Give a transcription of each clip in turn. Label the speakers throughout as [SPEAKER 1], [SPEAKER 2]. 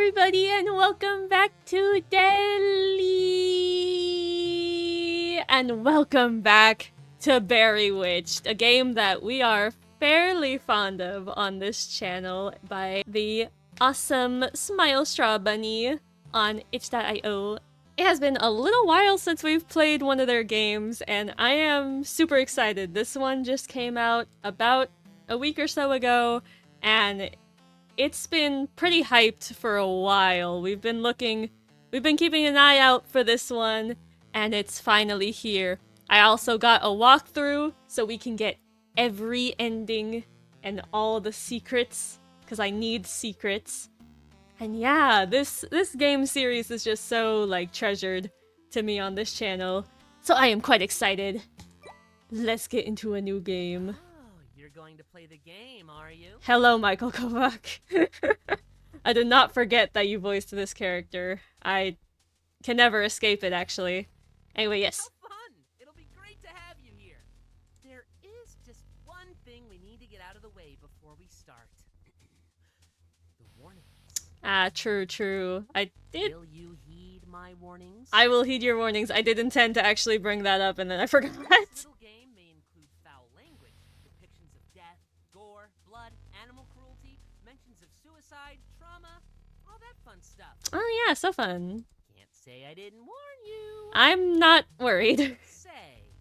[SPEAKER 1] everybody, and welcome back to Delhi! And welcome back to Berrywitched, a game that we are fairly fond of on this channel by the awesome Smile Straw Bunny on itch.io. It has been a little while since we've played one of their games, and I am super excited. This one just came out about a week or so ago, and it's been pretty hyped for a while. We've been keeping an eye out for this one, and it's finally here. I also got a walkthrough so we can get every ending and all the secrets, because I need secrets. And yeah, this game series is just so, treasured to me on this channel. So I am quite excited. Let's get into a new game.
[SPEAKER 2] You're going to play the game, are you?
[SPEAKER 1] Hello, Michael Kovac. I did not forget that you voiced this character. I can never escape it, actually. Anyway, yes.
[SPEAKER 2] How fun! It'll be great to have you here. There is just one thing we need to get out of the way before we start. The warning.
[SPEAKER 1] Ah, true. I did.
[SPEAKER 2] Will you heed my warnings?
[SPEAKER 1] I will heed your warnings. I did intend to actually bring that up, and then I forgot.
[SPEAKER 2] This little game may include foul language, depictions of death, gore, blood, animal cruelty, mentions of suicide, trauma, all that fun stuff.
[SPEAKER 1] Oh yeah, so fun.
[SPEAKER 2] Can't say I didn't warn you.
[SPEAKER 1] I'm not worried.
[SPEAKER 2] Say,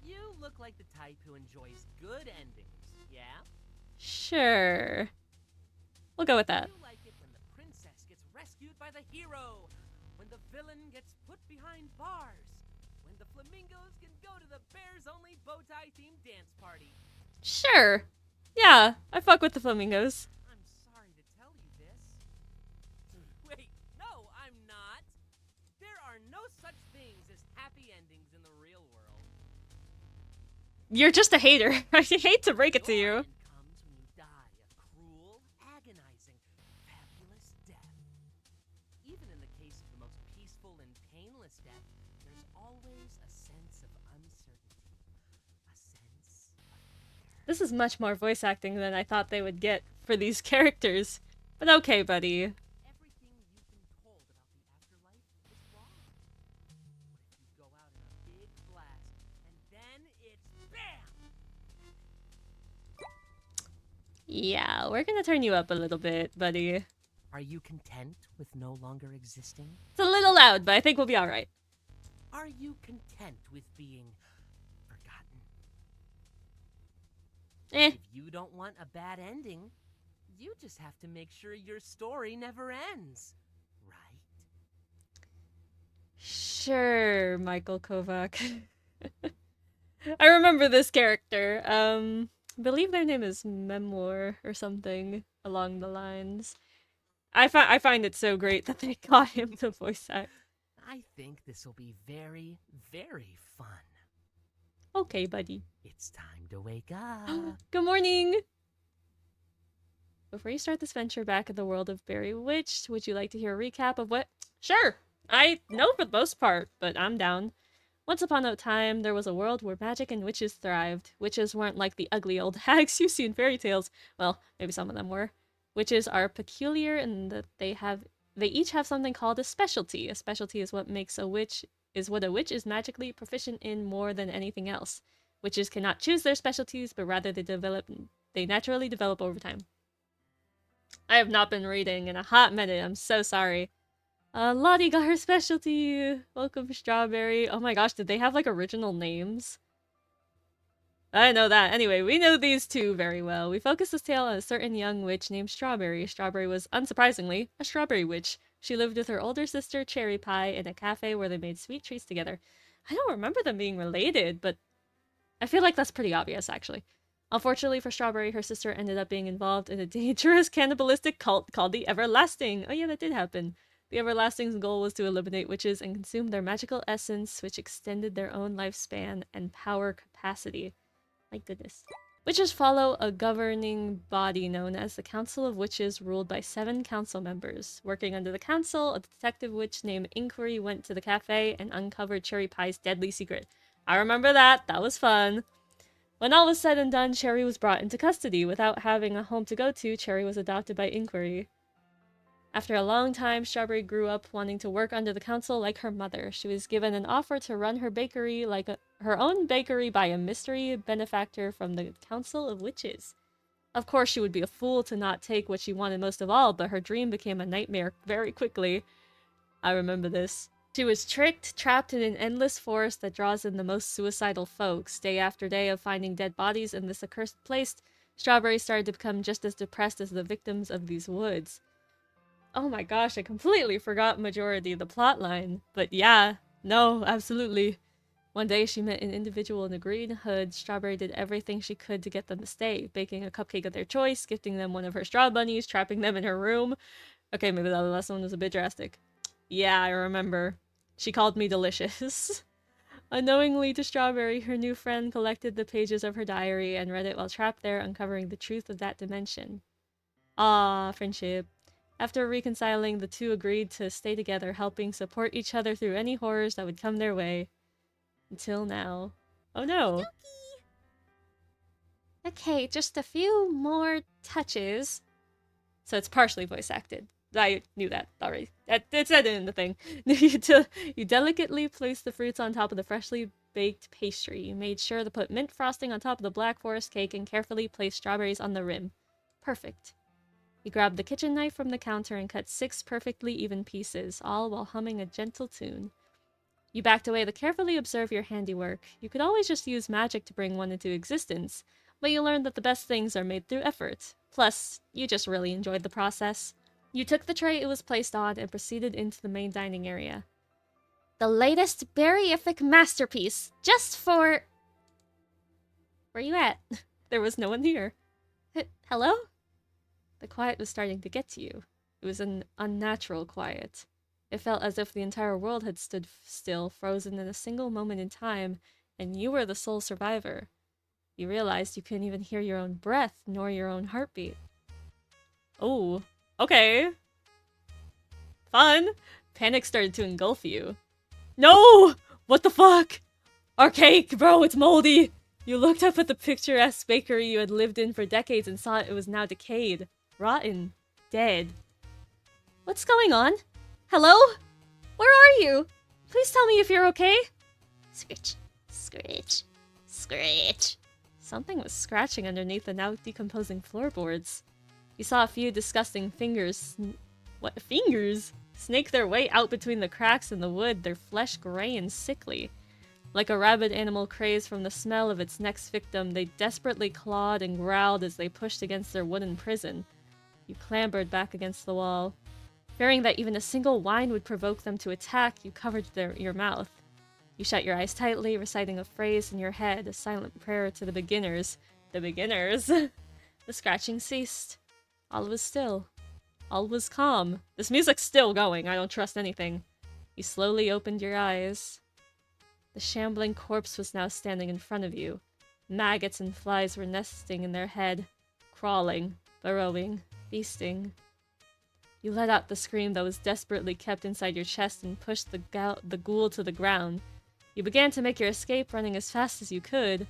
[SPEAKER 2] you look like the type who enjoys good endings, yeah?
[SPEAKER 1] Sure. We'll go with that.
[SPEAKER 2] You like it when the princess gets rescued by the hero, when the villain gets put behind bars, when the flamingos can go to the bears-only bow-tie themed dance party.
[SPEAKER 1] Sure. Yeah, I fuck with the flamingos.
[SPEAKER 2] I'm sorry to tell you this. Wait, no, I'm not. There are no such things as happy endings in the real world.
[SPEAKER 1] You're just a hater. I hate to break it to
[SPEAKER 2] Your
[SPEAKER 1] you.
[SPEAKER 2] end comes when you die a cruel, agonizing, fabulous death. Even in the case of the most peaceful and painless death, there's always a sense of uncertainty, a sense of fear.
[SPEAKER 1] This is much more voice acting than I thought they would get for these characters. But okay, buddy.
[SPEAKER 2] Everything you've been told about the afterlife is wrong. What if you go out in a big blast, and then it's BAM!
[SPEAKER 1] Yeah, we're gonna turn you up a little bit, buddy.
[SPEAKER 2] Are you content with no longer existing?
[SPEAKER 1] It's a little loud, but I think we'll be alright.
[SPEAKER 2] Are you content with being forgotten?
[SPEAKER 1] Eh.
[SPEAKER 2] If you don't want a bad ending, you just have to make sure your story never ends, right?
[SPEAKER 1] Sure, Michael Kovac. I remember this character. I believe their name is Memoir or something along the lines. I find it so great that they got him to voice act.
[SPEAKER 2] I think this will be very, very fun.
[SPEAKER 1] Okay, buddy.
[SPEAKER 2] It's time to wake up.
[SPEAKER 1] Good morning! Before you start this venture back in the world of Berrywitched, would you like to hear a recap of what? Sure! I know for the most part, but I'm down. Once upon a time, there was a world where magic and witches thrived. Witches weren't like the ugly old hags you see in fairy tales. Well, maybe some of them were. Witches are peculiar in that they each have something called a specialty. A specialty is what a witch is magically proficient in more than anything else. Witches cannot choose their specialties, but rather they naturally develop over time. I have not been reading in a hot minute. I'm so sorry. Lottie got her specialty. Welcome, Strawberry. Oh my gosh, did they have original names? I didn't know that. Anyway, we know these two very well. We focus this tale on a certain young witch named Strawberry. Strawberry was, unsurprisingly, a strawberry witch. She lived with her older sister, Cherry Pie, in a cafe where they made sweet treats together. I don't remember them being related, but I feel like that's pretty obvious, actually. Unfortunately for Strawberry, her sister ended up being involved in a dangerous cannibalistic cult called the Everlasting. Oh yeah, that did happen. The Everlasting's goal was to eliminate witches and consume their magical essence, which extended their own lifespan and power capacity. My goodness. Witches follow a governing body known as the Council of Witches, ruled by 7 council members. Working under the council, a detective witch named Inquiry went to the cafe and uncovered Cherry Pie's deadly secret. I remember that. That was fun. When all was said and done, Cherry was brought into custody. Without having a home to go to, Cherry was adopted by Inquiry. After a long time, Strawberry grew up wanting to work under the council like her mother. She was given an offer to run her bakery her own bakery by a mystery benefactor from the Council of Witches. Of course, she would be a fool to not take what she wanted most of all, but her dream became a nightmare very quickly. I remember this. She was tricked, trapped in an endless forest that draws in the most suicidal folks. Day after day of finding dead bodies in this accursed place, Strawberry started to become just as depressed as the victims of these woods. Oh my gosh, I completely forgot majority of the plot line. But yeah, no, absolutely. One day she met an individual in a green hood. Strawberry did everything she could to get them to stay, baking a cupcake of their choice, gifting them one of her straw bunnies, trapping them in her room. Okay, maybe that last one was a bit drastic. Yeah, I remember. She called me delicious. Unknowingly to Strawberry, her new friend collected the pages of her diary and read it while trapped there, uncovering the truth of that dimension. Ah, friendship. After reconciling, the two agreed to stay together, helping support each other through any horrors that would come their way. Until now. Oh no. Okay, just a few more touches. So it's partially voice acted. I knew that already. It said it in the thing. You delicately placed the fruits on top of the freshly baked pastry. You made sure to put mint frosting on top of the Black Forest cake and carefully placed strawberries on the rim. Perfect. You grabbed the kitchen knife from the counter and cut 6 perfectly even pieces, all while humming a gentle tune. You backed away to carefully observe your handiwork. You could always just use magic to bring one into existence, but you learned that the best things are made through effort. Plus, you just really enjoyed the process. You took the tray it was placed on and proceeded into the main dining area. The latest berryific masterpiece, just for... Where you at? There was no one here. Hello? The quiet was starting to get to you. It was an unnatural quiet. It felt as if the entire world had stood still, frozen in a single moment in time, and you were the sole survivor. You realized you couldn't even hear your own breath, nor your own heartbeat. Oh, okay. Fun. Panic started to engulf you. No! What the fuck? Our cake, bro, it's moldy! You looked up at the picturesque bakery you had lived in for decades and saw it was now decayed, rotten, dead. What's going on? Hello? Where are you? Please tell me if you're okay. Scritch, scritch, scritch. Something was scratching underneath the now decomposing floorboards. You saw a few disgusting fingers. What fingers? Snake their way out between the cracks in the wood, their flesh gray and sickly. Like a rabid animal crazed from the smell of its next victim, they desperately clawed and growled as they pushed against their wooden prison. You clambered back against the wall. Fearing that even a single whine would provoke them to attack, you covered your mouth. You shut your eyes tightly, reciting a phrase in your head, a silent prayer to the beginners. The beginners! The scratching ceased. All was still. All was calm. This music's still going, I don't trust anything. You slowly opened your eyes. The shambling corpse was now standing in front of you. Maggots and flies were nesting in their head, crawling, burrowing, feasting. You let out the scream that was desperately kept inside your chest and pushed the ghoul to the ground. You began to make your escape, running as fast as you could.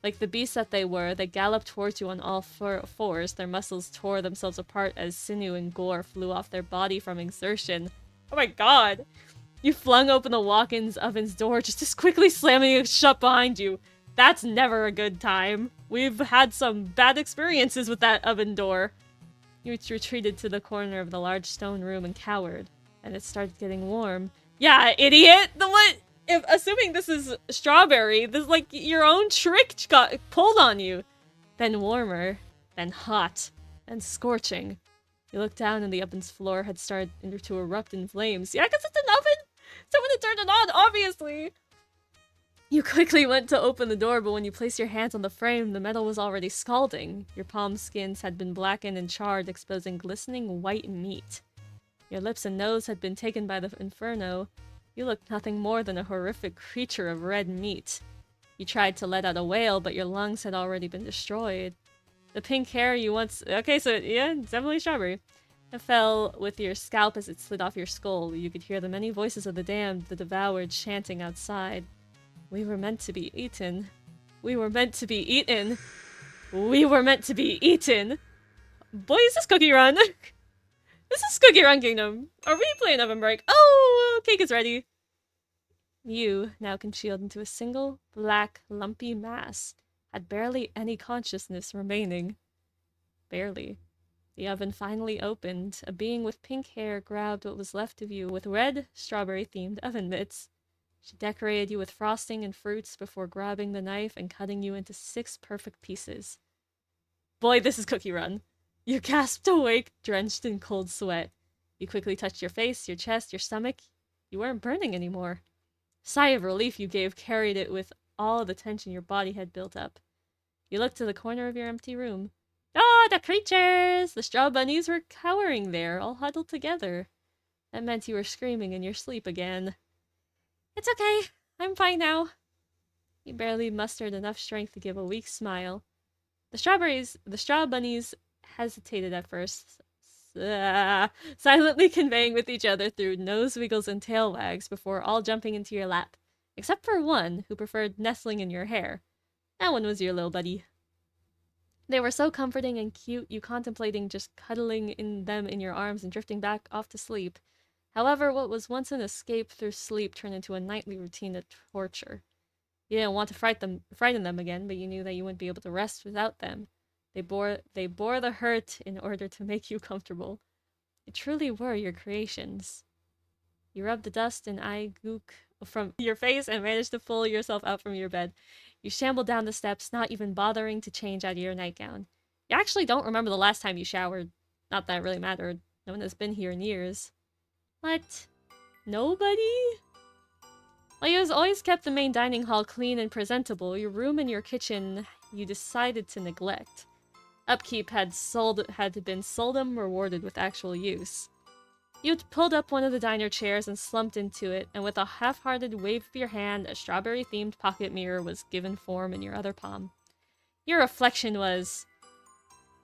[SPEAKER 1] Like the beasts that they were, they galloped towards you on all fours. Their muscles tore themselves apart as sinew and gore flew off their body from exertion. Oh my god! You flung open the walk-in's oven's door just as quickly slamming it shut behind you. That's never a good time. We've had some bad experiences with that oven door. You retreated to the corner of the large stone room and cowered, and it started getting warm. Yeah, idiot! Assuming this is Strawberry, this like your own trick got pulled on you. Then warmer, then hot, then scorching. You looked down and the oven's floor had started to erupt in flames. Yeah, because it's an oven! Someone had turned it on, obviously! You quickly went to open the door, but when you placed your hands on the frame, the metal was already scalding. Your palm skins had been blackened and charred, exposing glistening white meat. Your lips and nose had been taken by the inferno. You looked nothing more than a horrific creature of red meat. You tried to let out a wail, but your lungs had already been destroyed. The pink hair you once... Okay, so yeah, definitely Strawberry. It fell with your scalp as it slid off your skull. You could hear the many voices of the damned, the devoured, chanting outside. We were meant to be eaten. We were meant to be eaten. We were meant to be eaten. Boy, is this Cookie Run. This is Yes! Cookie Run Kingdom! Are we playing Oven Break? Oh! Cake is ready! You, now congealed into a single, black, lumpy mass, had barely any consciousness remaining. Barely. The oven finally opened. A being with pink hair grabbed what was left of you with red, strawberry-themed oven mitts. She decorated you with frosting and fruits before grabbing the knife and cutting you into 6 perfect pieces. Boy, this is Cookie Run. You gasped awake, drenched in cold sweat. You quickly touched your face, your chest, your stomach. You weren't burning anymore. Sigh of relief you gave carried it with all the tension your body had built up. You looked to the corner of your empty room. Oh, the creatures! The straw bunnies were cowering there, all huddled together. That meant you were screaming in your sleep again. It's okay. I'm fine now. You barely mustered enough strength to give a weak smile. The straw bunnies hesitated at first, silently conveying with each other through nose wiggles and tail wags before all jumping into your lap, except for one who preferred nestling in your hair. That one was your little buddy. They were so comforting and cute, you contemplating just cuddling them in your arms and drifting back off to sleep. However, what was once an escape through sleep turned into a nightly routine of torture. You didn't want to frighten them again, but you knew that you wouldn't be able to rest without them. They bore the hurt in order to make you comfortable. They truly were your creations. You rubbed the dust and eye gook from your face and managed to pull yourself out from your bed. You shambled down the steps, not even bothering to change out of your nightgown. You actually don't remember the last time you showered. Not that it really mattered. No one has been here in years. What? Nobody? While you always kept the main dining hall clean and presentable, your room and your kitchen you decided to neglect. Upkeep had been seldom rewarded with actual use. You pulled up one of the diner chairs and slumped into it, and with a half-hearted wave of your hand, a strawberry-themed pocket mirror was given form in your other palm. Your reflection was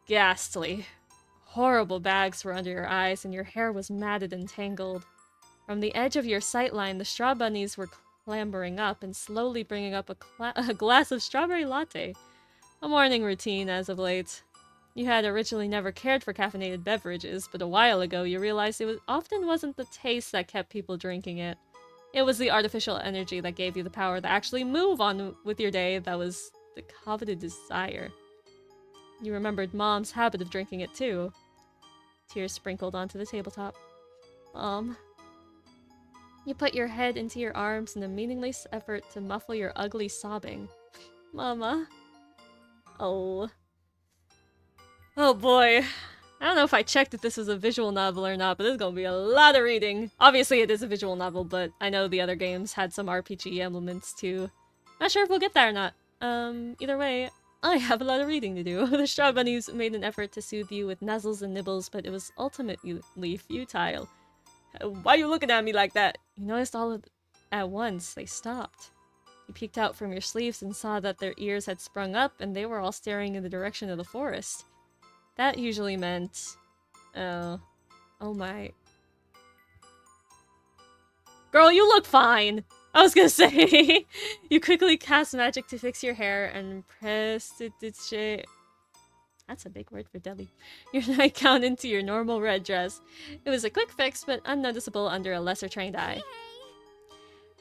[SPEAKER 1] ghastly. Horrible bags were under your eyes, and your hair was matted and tangled. From the edge of your sightline, the straw bunnies were clambering up and slowly bringing up a glass of strawberry latte. A morning routine as of late. You had originally never cared for caffeinated beverages, but a while ago you realized often wasn't the taste that kept people drinking it. It was the artificial energy that gave you the power to actually move on with your day that was the coveted desire. You remembered Mom's habit of drinking it too. Tears sprinkled onto the tabletop. Mom. You put your head into your arms in a meaningless effort to muffle your ugly sobbing. Mama. Oh. Oh boy. I don't know if I checked if this was a visual novel or not, but there's gonna be a lot of reading. Obviously it is a visual novel, but I know the other games had some RPG elements too. Not sure if we'll get there or not. Either way, I have a lot of reading to do. The straw bunnies made an effort to soothe you with nuzzles and nibbles, but it was ultimately futile. Why are you looking at me like that? You noticed at once they stopped. You peeked out from your sleeves and saw that their ears had sprung up and they were all staring in the direction of the forest. That usually meant... oh my... Girl, you look fine! I was gonna say! You quickly cast magic to fix your hair and prestidigitate... That's a big word for Debbie. Your nightgown into your normal red dress. It was a quick fix, but unnoticeable under a lesser-trained eye.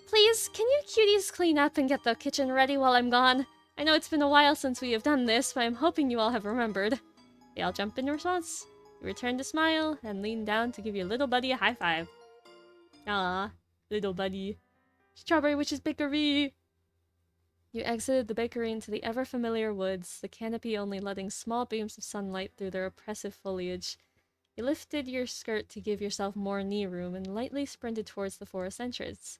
[SPEAKER 1] Please, can you cuties clean up and get the kitchen ready while I'm gone? I know it's been a while since we have done this, but I'm hoping you all have remembered. They all jumped in response. You returned a smile and leaned down to give your little buddy a high five. Ah, little buddy. Strawberry Witch's Bakery! You exited the bakery into the ever-familiar woods, the canopy only letting small beams of sunlight through their oppressive foliage. You lifted your skirt to give yourself more knee room and lightly sprinted towards the forest entrance.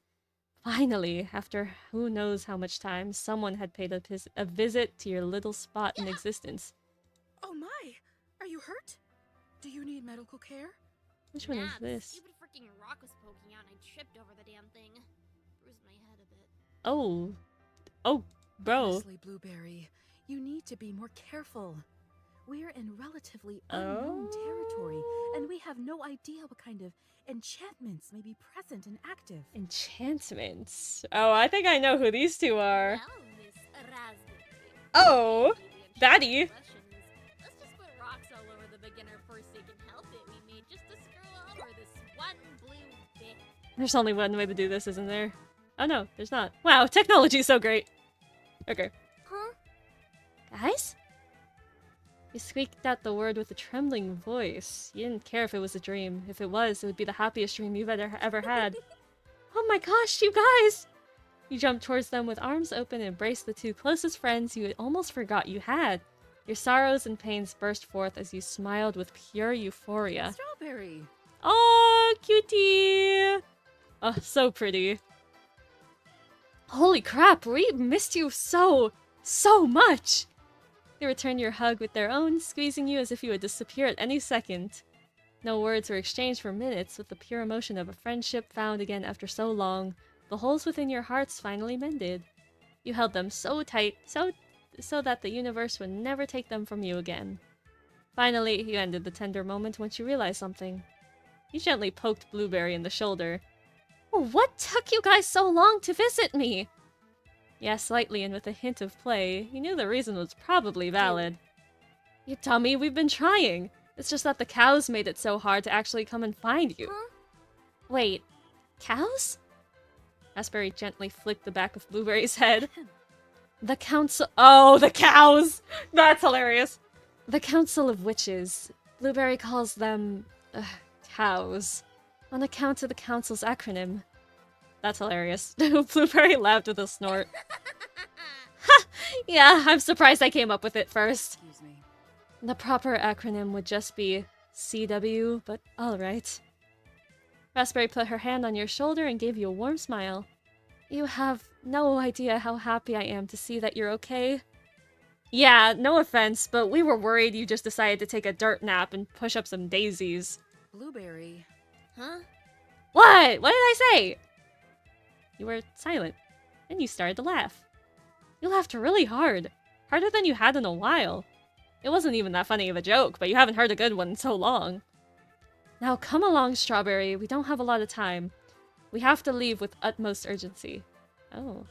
[SPEAKER 1] Finally, after who knows how much time, someone had paid a visit to your little spot in existence.
[SPEAKER 3] Oh my! Are you hurt? Do you need medical care?
[SPEAKER 1] Which one is
[SPEAKER 4] The
[SPEAKER 1] this?
[SPEAKER 4] stupid freaking rock was poking out and I tripped over the damn thing. Bruised my head a bit.
[SPEAKER 1] Oh. Oh, bro.
[SPEAKER 3] Honestly, Blueberry, you need to be more careful. We're in relatively unknown territory, and we have no idea what kind of enchantments may be present and active.
[SPEAKER 1] Enchantments. Oh, I think I know who these two are.
[SPEAKER 4] Well, Miss Raspberry.
[SPEAKER 1] Oh, Daddy.
[SPEAKER 4] Let's just put rocks all over the beginner first so you can help it. We made just to screw
[SPEAKER 1] There's only one way to do this, isn't there? Oh no, there's not. Wow, technology's so great. Okay.
[SPEAKER 4] Huh?
[SPEAKER 1] Guys? You squeaked out the word with a trembling voice. You didn't care if it was a dream. If it was, it would be the happiest dream you've ever had. Oh my gosh, you guys! You jumped towards them with arms open and embraced the two closest friends you almost forgot you had. Your sorrows and pains burst forth as you smiled with pure euphoria.
[SPEAKER 3] Strawberry.
[SPEAKER 1] Oh, cutie! Oh, so pretty. Holy crap, we missed you so much! They returned your hug with their own, squeezing you as if you would disappear at any second. No words were exchanged for minutes, with the pure emotion of a friendship found again after so long. The holes within your hearts finally mended. You held them so tight, so that the universe would never take them from you again. Finally, you ended the tender moment once you realized something. You gently poked Blueberry in the shoulder. What took you guys so long to visit me? Yeah, slightly and with a hint of play. You knew the reason was probably valid. You dummy, we've been trying. It's just that the cows made it so hard to actually come and find you.
[SPEAKER 4] Huh?
[SPEAKER 1] Wait, cows? Raspberry gently flicked the back of Blueberry's head. The council— Oh, the cows! That's hilarious! The Council of Witches. Blueberry calls them— cows. On account of the council's acronym. That's hilarious. Blueberry laughed with a snort. Ha! Yeah, I'm surprised I came up with it first.
[SPEAKER 3] Excuse me.
[SPEAKER 1] The proper acronym would just be CW, but alright. Raspberry put her hand on your shoulder and gave you a warm smile. You have no idea how happy I am to see that you're okay. Yeah, no offense, but we were worried you just decided to take a dirt nap and push up some daisies.
[SPEAKER 3] Blueberry.
[SPEAKER 4] Huh?
[SPEAKER 1] What? What did I say? You were silent. Then you started to laugh. You laughed really hard. Harder than you had in a while. It wasn't even that funny of a joke, but you haven't heard a good one in so long. Now come along, Strawberry. We don't have a lot of time. We have to leave with utmost urgency. Oh.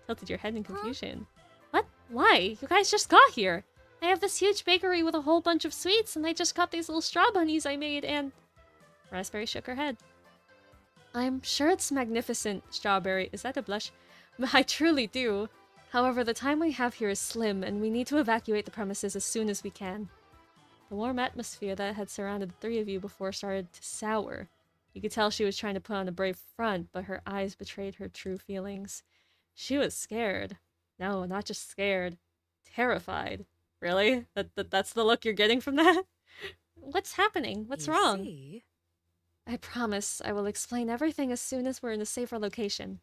[SPEAKER 1] Tilted your head in confusion. What? Why? You guys just got here. I have this huge bakery with a whole bunch of sweets, and I just got these little straw bunnies I made, and... Raspberry shook her head. I'm sure it's magnificent, Strawberry. Is that a blush? I truly do. However, the time we have here is slim, and we need to evacuate the premises as soon as we can. The warm atmosphere that had surrounded the three of you before started to sour. You could tell she was trying to put on a brave front, but her eyes betrayed her true feelings. She was scared. No, not just scared. Terrified. Really? That's the look you're getting from that? What's happening? What's
[SPEAKER 3] You
[SPEAKER 1] wrong?
[SPEAKER 3] see?
[SPEAKER 1] I promise I will explain everything as soon as we're in a safer location.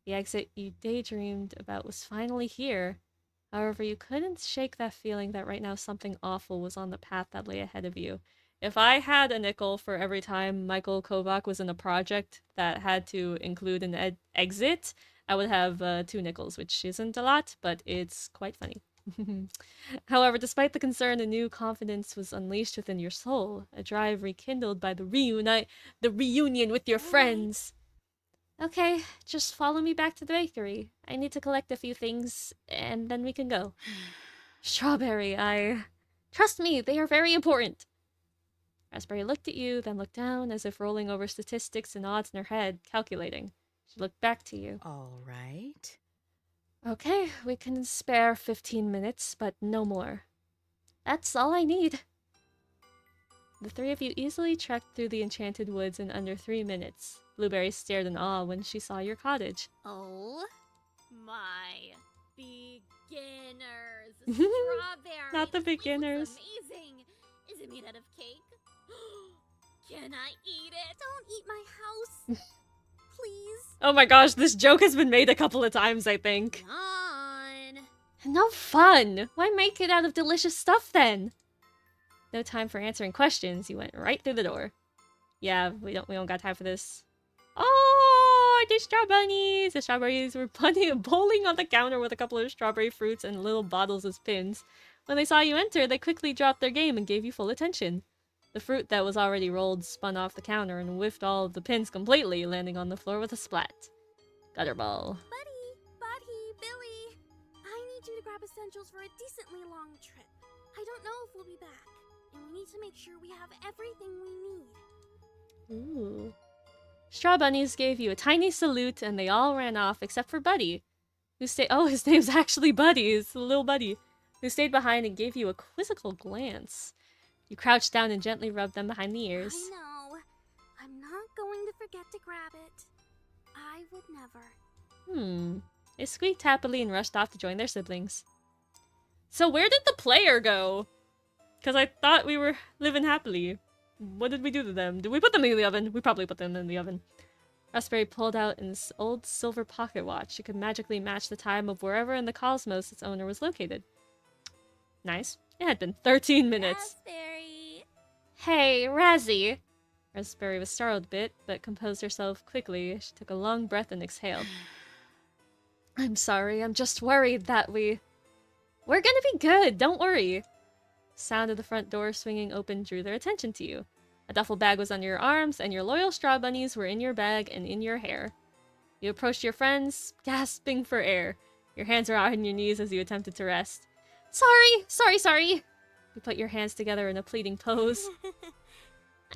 [SPEAKER 1] The exit you daydreamed about was finally here. However, you couldn't shake that feeling that right now something awful was on the path that lay ahead of you. If I had a nickel for every time Michael Kovac was in a project that had to include an exit, I would have 2 nickels, which isn't a lot, but it's quite funny. However, despite the concern, a new confidence was unleashed within your soul, a drive rekindled by the reunion with your friends. Okay, just follow me back to the bakery. I need to collect a few things, and then we can go. Strawberry, Trust me, they are very important. Raspberry looked at you, then looked down, as if rolling over statistics and odds in her head, calculating. She looked back to you.
[SPEAKER 3] All right.
[SPEAKER 1] Okay, we can spare 15 minutes, but no more. That's all I need. The three of you easily trekked through the enchanted woods in under 3 minutes. Blueberry stared in awe when she saw your cottage.
[SPEAKER 4] Oh my beginners! Strawberry!
[SPEAKER 1] Not the
[SPEAKER 4] It looks
[SPEAKER 1] beginners.
[SPEAKER 4] amazing! Is it made out of cake? Can I eat it? Don't eat my house! Please?
[SPEAKER 1] Oh my gosh, this joke has been made a couple of times, I think.
[SPEAKER 4] On!
[SPEAKER 1] No fun! Why make it out of delicious stuff then? No time for answering questions, you went right through the door. Yeah, we don't got time for this. Oh, the straw bunnies! The strawberries were bowling on the counter with a couple of strawberry fruits and little bottles as pins. When they saw you enter, they quickly dropped their game and gave you full attention. The fruit that was already rolled spun off the counter and whiffed all of the pins completely, landing on the floor with a splat. Gutterball.
[SPEAKER 4] Buddy, Billy! I need you to grab essentials for a decently long trip. I don't know if we'll be back, and we need to make sure we have everything we need.
[SPEAKER 1] Ooh. Straw bunnies gave you a tiny salute and they all ran off except for Buddy, who stayed. Oh, his name's actually Buddy. It's a little Buddy, who stayed behind and gave you a quizzical glance. You crouched down and gently rubbed them behind the ears.
[SPEAKER 4] I know. I'm not going to forget to grab it. I would never.
[SPEAKER 1] They squeaked happily and rushed off to join their siblings. So where did the player go? Because I thought we were living happily. What did we do to them? Did we put them in the oven? We probably put them in the oven. Raspberry pulled out an old silver pocket watch. It could magically match the time of wherever in the cosmos its owner was located. Nice. It had been 13 minutes.
[SPEAKER 4] Raspberry.
[SPEAKER 1] Hey, Razzie! Raspberry was startled a bit, but composed herself quickly. She took a long breath and exhaled. I'm sorry, I'm just worried that we're gonna be good, don't worry. Sound of the front door swinging open drew their attention to you. A duffel bag was under your arms, and your loyal straw bunnies were in your bag and in your hair. You approached your friends, gasping for air. Your hands were out on your knees as you attempted to rest. Sorry! You put your hands together in a pleading pose.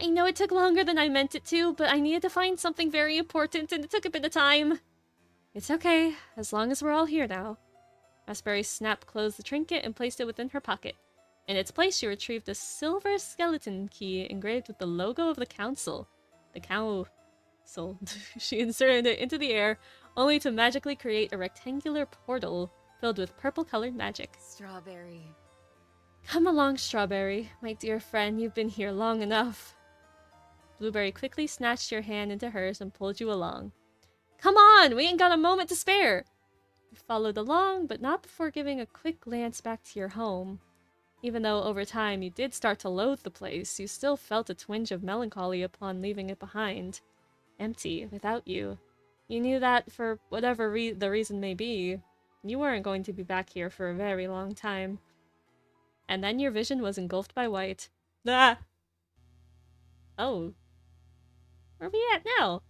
[SPEAKER 1] I know it took longer than I meant it to, but I needed to find something very important, and it took a bit of time. It's okay, as long as we're all here now. Raspberry snapped closed the trinket and placed it within her pocket. In its place, she retrieved a silver skeleton key engraved with the logo of the council. The council. She inserted it into the air, only to magically create a rectangular portal filled with purple-colored magic.
[SPEAKER 3] Strawberry.
[SPEAKER 1] Come along, Strawberry. My dear friend, you've been here long enough. Blueberry quickly snatched your hand into hers and pulled you along. Come on! We ain't got a moment to spare! You followed along, but not before giving a quick glance back to your home. Even though over time you did start to loathe the place, you still felt a twinge of melancholy upon leaving it behind. Empty, without you. You knew that, for whatever the reason may be, you weren't going to be back here for a very long time. And then your vision was engulfed by white. Ah! Oh. Where are we at now?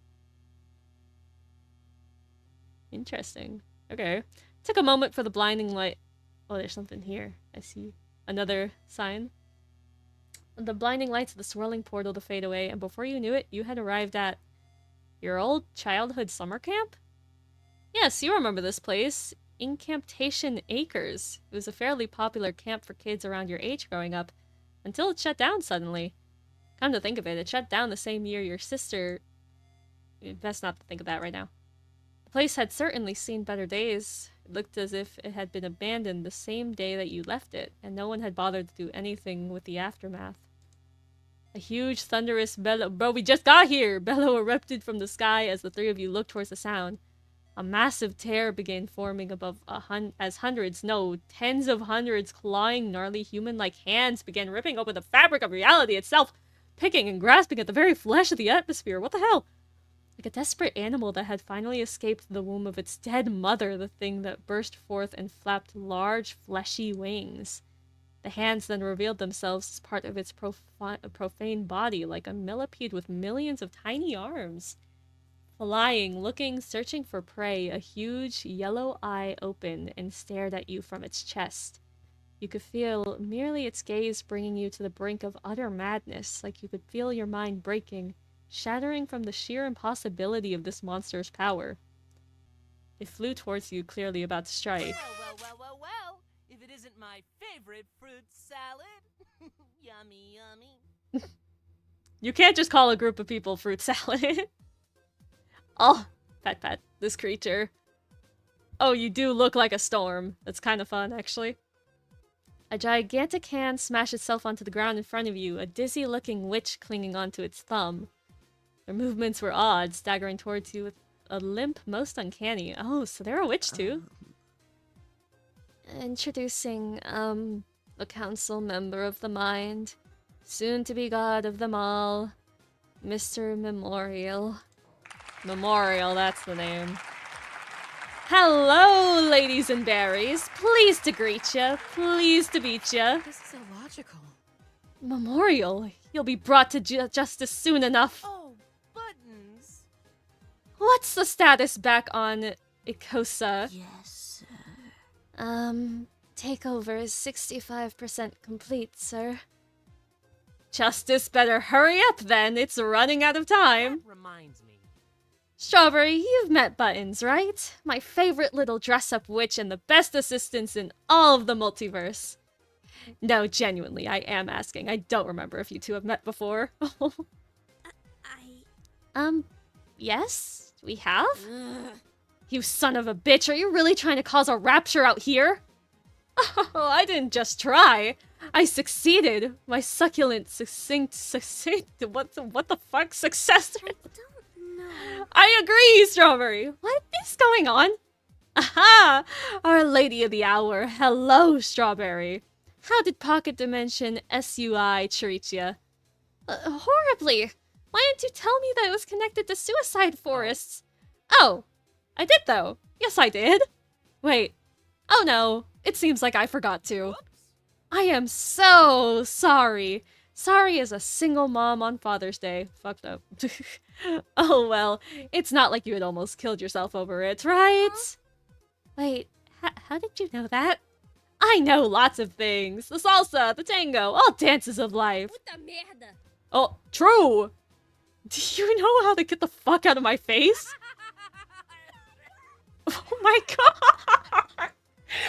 [SPEAKER 1] Interesting. Okay. Took a moment for the blinding light. Oh, there's something here. I see. Another sign. The blinding lights of the swirling portal to fade away, and before you knew it, you had arrived at your old childhood summer camp? Yes, you remember this place. Incantation Acres. It was a fairly popular camp for kids around your age growing up, until it shut down suddenly. Come to think of it, it shut down the same year your sister... Best not to think of that right now. The place had certainly seen better days. It looked as if it had been abandoned the same day that you left it, and no one had bothered to do anything with the aftermath. A huge, thunderous bellow... Bro, we just got here! Bellow erupted from the sky as the three of you looked towards the sound. A massive tear began forming above as tens of hundreds clawing, gnarly human-like hands began ripping open the fabric of reality itself, picking and grasping at the very flesh of the atmosphere. What the hell? Like a desperate animal that had finally escaped the womb of its dead mother, the thing that burst forth and flapped large, fleshy wings. The hands then revealed themselves as part of its profane body, like a millipede with millions of tiny arms. Flying, looking, searching for prey, a huge yellow eye opened and stared at you from its chest. You could feel merely its gaze bringing you to the brink of utter madness, like you could feel your mind breaking, shattering from the sheer impossibility of this monster's power. It flew towards you, clearly about to strike.
[SPEAKER 2] Well. If it isn't my favorite fruit salad. Yummy, yummy.
[SPEAKER 1] You can't just call a group of people fruit salad. Oh, pet, this creature. Oh, you do look like a storm. That's kind of fun, actually. A gigantic hand smashed itself onto the ground in front of you, a dizzy-looking witch clinging onto its thumb. Their movements were odd, staggering towards you with a limp most uncanny. Oh, so they're a witch too? Introducing, the council member of the mind, soon-to-be god of them all, Mr. Memorial. Memorial, that's the name. Hello, ladies and berries. Pleased to greet ya. Pleased to meet ya.
[SPEAKER 3] This is illogical.
[SPEAKER 1] Memorial? You'll be brought to justice soon enough.
[SPEAKER 2] Oh, buttons.
[SPEAKER 1] What's the status back on Ikosa?
[SPEAKER 4] Yes, sir.
[SPEAKER 1] Takeover is 65% complete, sir. Justice better hurry up then. It's running out of time.
[SPEAKER 2] That reminds me.
[SPEAKER 1] Strawberry, you've met Buttons, right? My favorite little dress-up witch and the best assistants in all of the multiverse. No, genuinely, I am asking. I don't remember if you two have met before. Yes, we have?
[SPEAKER 4] Ugh.
[SPEAKER 1] You son of a bitch, are you really trying to cause a rapture out here? Oh, I didn't just try. I succeeded. My succulent, succinct, what the fuck, successor?
[SPEAKER 4] I don't know.
[SPEAKER 1] I agree, Strawberry. What is going on? Aha! Our Lady of the Hour. Hello, Strawberry. How did Pocket Dimension SUI treat ya? Horribly. Why didn't you tell me that it was connected to suicide forests? Oh, I did though. Yes, I did. Wait. Oh no. It seems like I forgot to.
[SPEAKER 2] Whoops.
[SPEAKER 1] I am so sorry. Sorry as a single mom on Father's Day. Fucked up. Oh well, it's not like you had almost killed yourself over it, right?
[SPEAKER 4] Huh?
[SPEAKER 1] Wait, how did you know that? I know lots of things. The salsa, the tango, all dances of life.
[SPEAKER 4] Puta merda.
[SPEAKER 1] Oh, true! Do you know how to get the fuck out of my face? Oh my god!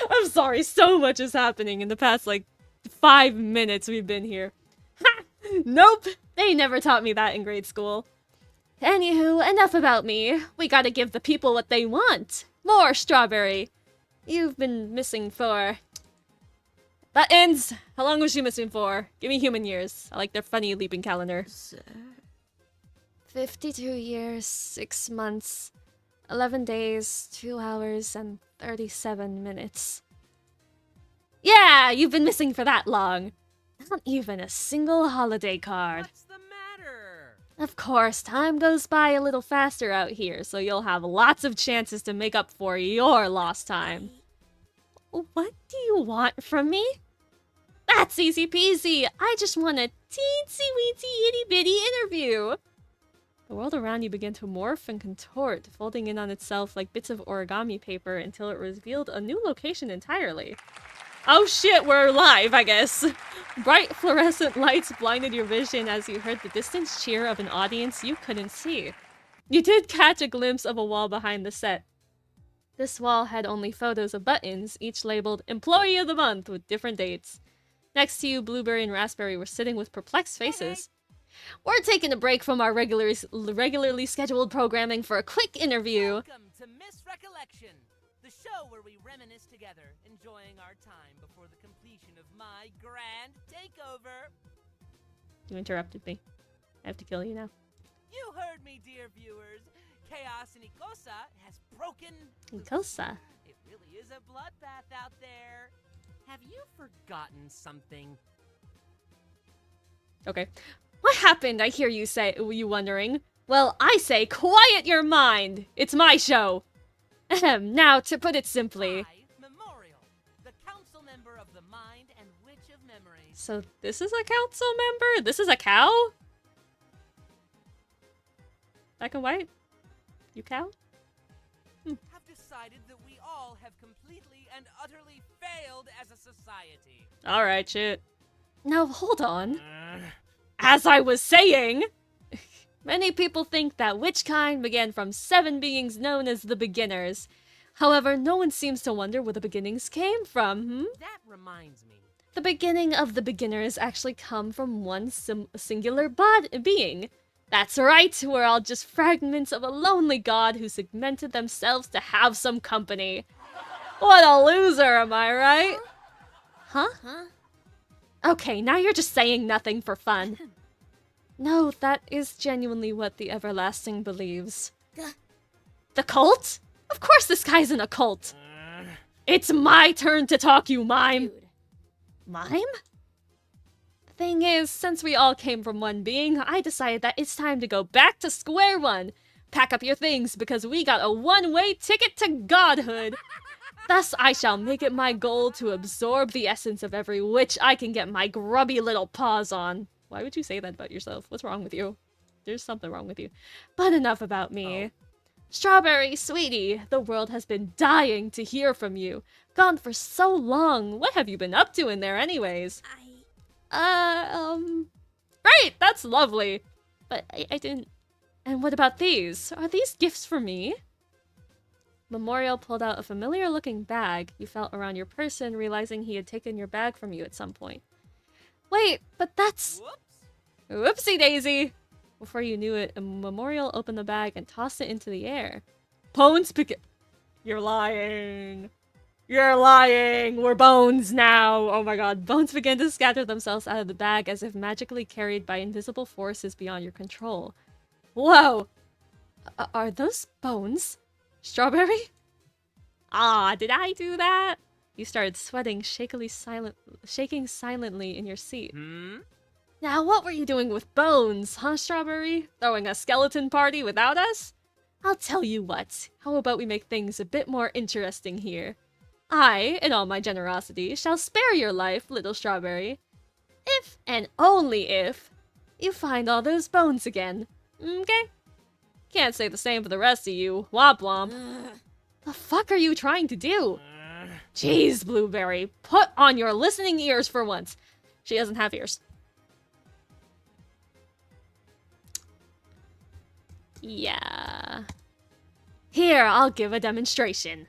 [SPEAKER 1] I'm sorry, so much is happening in the past, 5 minutes we've been here. Ha! Nope! They never taught me that in grade school. Anywho, enough about me. We gotta give the people what they want. More Strawberry. You've been missing for... Buttons! How long was you missing for? Give me human years. I like their funny leaping calendar.
[SPEAKER 3] Sir?
[SPEAKER 1] 52 years, 6 months, 11 days, 2 hours, and 37 minutes. Yeah, you've been missing for that long. Not even a single holiday card.
[SPEAKER 2] What's the matter?
[SPEAKER 1] Of course, time goes by a little faster out here, so you'll have lots of chances to make up for your lost time. What do you want from me? That's easy peasy. I just want a teensy weensy itty bitty interview. The world around you began to morph and contort, folding in on itself like bits of origami paper until it revealed a new location entirely. Oh shit, we're live, I guess. Bright fluorescent lights blinded your vision as you heard the distant cheer of an audience you couldn't see. You did catch a glimpse of a wall behind the set. This wall had only photos of Buttons, each labeled Employee of the Month with different dates. Next to you, Blueberry and Raspberry were sitting with perplexed faces. We're taking a break from our regularly scheduled programming for a quick interview.
[SPEAKER 2] Welcome to Miss Recollection, the show where we reminisce together, enjoying our time before the completion of my grand takeover.
[SPEAKER 1] You interrupted me. I have to kill you now.
[SPEAKER 2] You heard me, dear viewers. Chaos and Ikosa has broken.
[SPEAKER 1] Ikosa.
[SPEAKER 2] It really is a bloodbath out there. Have you forgotten something?
[SPEAKER 1] Okay. What happened, I hear you say, you wondering? Well, I say, quiet your mind! It's my show! Ahem, now, to put it simply...
[SPEAKER 2] I, Memorial, the council member of the mind and witch of memories.
[SPEAKER 1] So, this is a council member? This is a cow? Black and white? You cow?
[SPEAKER 2] Have decided that we all have completely and utterly failed as a society.
[SPEAKER 1] Alright, shit. Now, hold on. As I was saying, many people think that Witchkind began from 7 beings known as the Beginners. However, no one seems to wonder where the beginnings came from,
[SPEAKER 2] That reminds me.
[SPEAKER 1] The beginning of the Beginners actually come from one singular being. That's right, we're all just fragments of a lonely god who segmented themselves to have some company. What a loser, am I right? Huh?
[SPEAKER 4] Huh?
[SPEAKER 1] Okay, now you're just saying nothing for fun. No, that is genuinely what the Everlasting believes.
[SPEAKER 4] Gah.
[SPEAKER 1] The cult? Of course this guy's in a cult. It's my turn to talk, you mime.
[SPEAKER 4] Dude.
[SPEAKER 1] Mime? Thing is, since we all came from one being, I decided that it's time to go back to square one. Pack up your things, because we got a one-way ticket to godhood. Thus, I shall make it my goal to absorb the essence of every witch I can get my grubby little paws on. Why would you say that about yourself? What's wrong with you? There's something wrong with you. But enough about me. Strawberry, sweetie, the world has been dying to hear from you. Gone for so long. What have you been up to in there anyways? Right, that's lovely. But I didn't And what about these? Are these gifts for me? Memorial pulled out a familiar-looking bag you felt around your person, realizing he had taken your bag from you at some point. Wait, but that's...
[SPEAKER 2] Whoops.
[SPEAKER 1] Whoopsie daisy! Before you knew it, a Memorial opened the bag and tossed it into the air. Bones began... You're lying. You're lying! We're bones now! Oh my god. Bones began to scatter themselves out of the bag as if magically carried by invisible forces beyond your control. Whoa! Are those bones? Strawberry? Ah, did I do that? You started sweating, shaking silently in your seat. Now, what were you doing with Bones, huh, Strawberry? Throwing a skeleton party without us? I'll tell you what. How about we make things a bit more interesting here? I, in all my generosity, shall spare your life, little Strawberry. If, and only if, you find all those bones again. Okay? Can't say the same for the rest of you. Womp womp. The fuck are you trying to do? Jeez, Blueberry. Put on your listening ears for once. She doesn't have ears. Yeah. Here, I'll give a demonstration.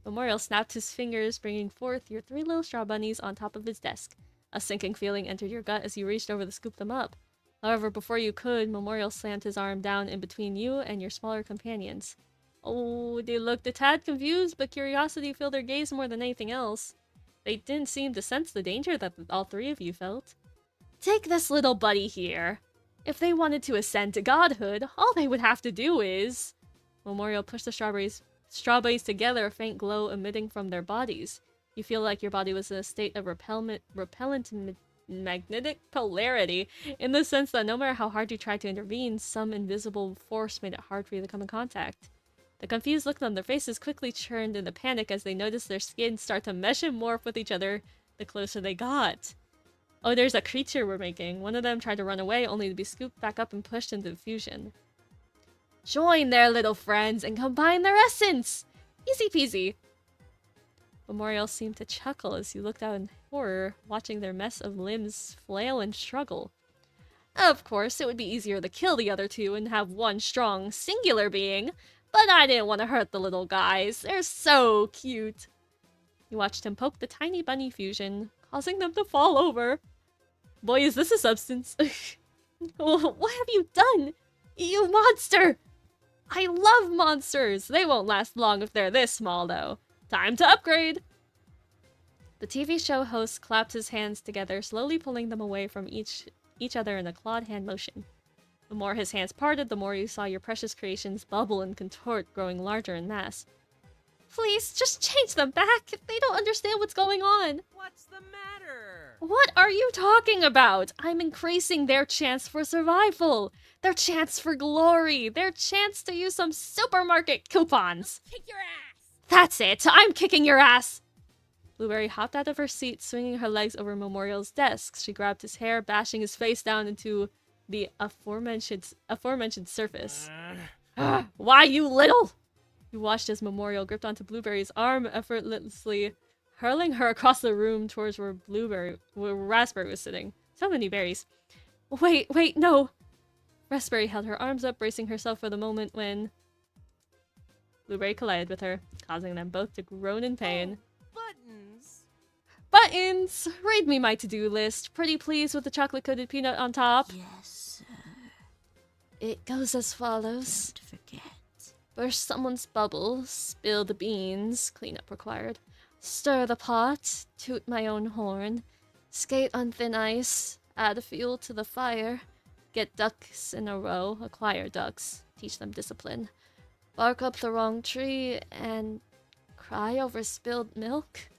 [SPEAKER 1] Memorial snapped his fingers, bringing forth your 3 little straw bunnies on top of his desk. A sinking feeling entered your gut as you reached over to scoop them up. However, before you could, Memorial slammed his arm down in between you and your smaller companions. Oh, they looked a tad confused, but curiosity filled their gaze more than anything else. They didn't seem to sense the danger that all 3 of you felt. Take this little buddy here. If they wanted to ascend to godhood, all they would have to do is... Memorial pushed the strawberries together, a faint glow emitting from their bodies. You feel like your body was in a state of repellent magnetic polarity, in the sense that no matter how hard you tried to intervene, some invisible force made it hard for you to come in contact. The confused look on their faces quickly turned into panic as they noticed their skin start to mesh and morph with each other the closer they got. Oh, there's a creature we're making. One of them tried to run away, only to be scooped back up and pushed into the fusion. Join their little friends and combine their essence! Easy peasy. Memorial seemed to chuckle as you looked out in horror, watching their mess of limbs flail and struggle. Of course, it would be easier to kill the other 2 and have one strong, singular being, but I didn't want to hurt the little guys. They're so cute. You watched him poke the tiny bunny fusion, causing them to fall over. Boy, is this a substance. What have you done? You monster! I love monsters! They won't last long if they're this small, though. Time to upgrade! The TV show host clapped his hands together, slowly pulling them away from each other in a clawed hand motion. The more his hands parted, the more you saw your precious creations bubble and contort, growing larger in mass. Please, just change them back! They don't understand what's going on!
[SPEAKER 2] What's the matter?
[SPEAKER 1] What are you talking about? I'm increasing their chance for survival! Their chance for glory! Their chance to use some supermarket coupons!
[SPEAKER 4] Kick your ass!
[SPEAKER 1] That's it! I'm kicking your ass! Blueberry hopped out of her seat, swinging her legs over Memorial's desk. She grabbed his hair, bashing his face down into the aforementioned surface. Why, you little... You watched as Memorial gripped onto Blueberry's arm, effortlessly hurling her across the room towards where Raspberry was sitting. So many berries. Wait, no! Raspberry held her arms up, bracing herself for the moment when... Blueberry collided with her, causing them both to groan in pain.
[SPEAKER 2] Buttons.
[SPEAKER 1] Buttons! Read me my to-do list. Pretty please with the chocolate-coated peanut on top.
[SPEAKER 3] Yes, sir.
[SPEAKER 1] It goes as follows.
[SPEAKER 3] Don't forget.
[SPEAKER 1] Burst someone's bubble, spill the beans, cleanup required. Stir the pot, toot my own horn. Skate on thin ice, add fuel to the fire. Get ducks in a row, acquire ducks, teach them discipline. Bark up the wrong tree, and cry over spilled milk?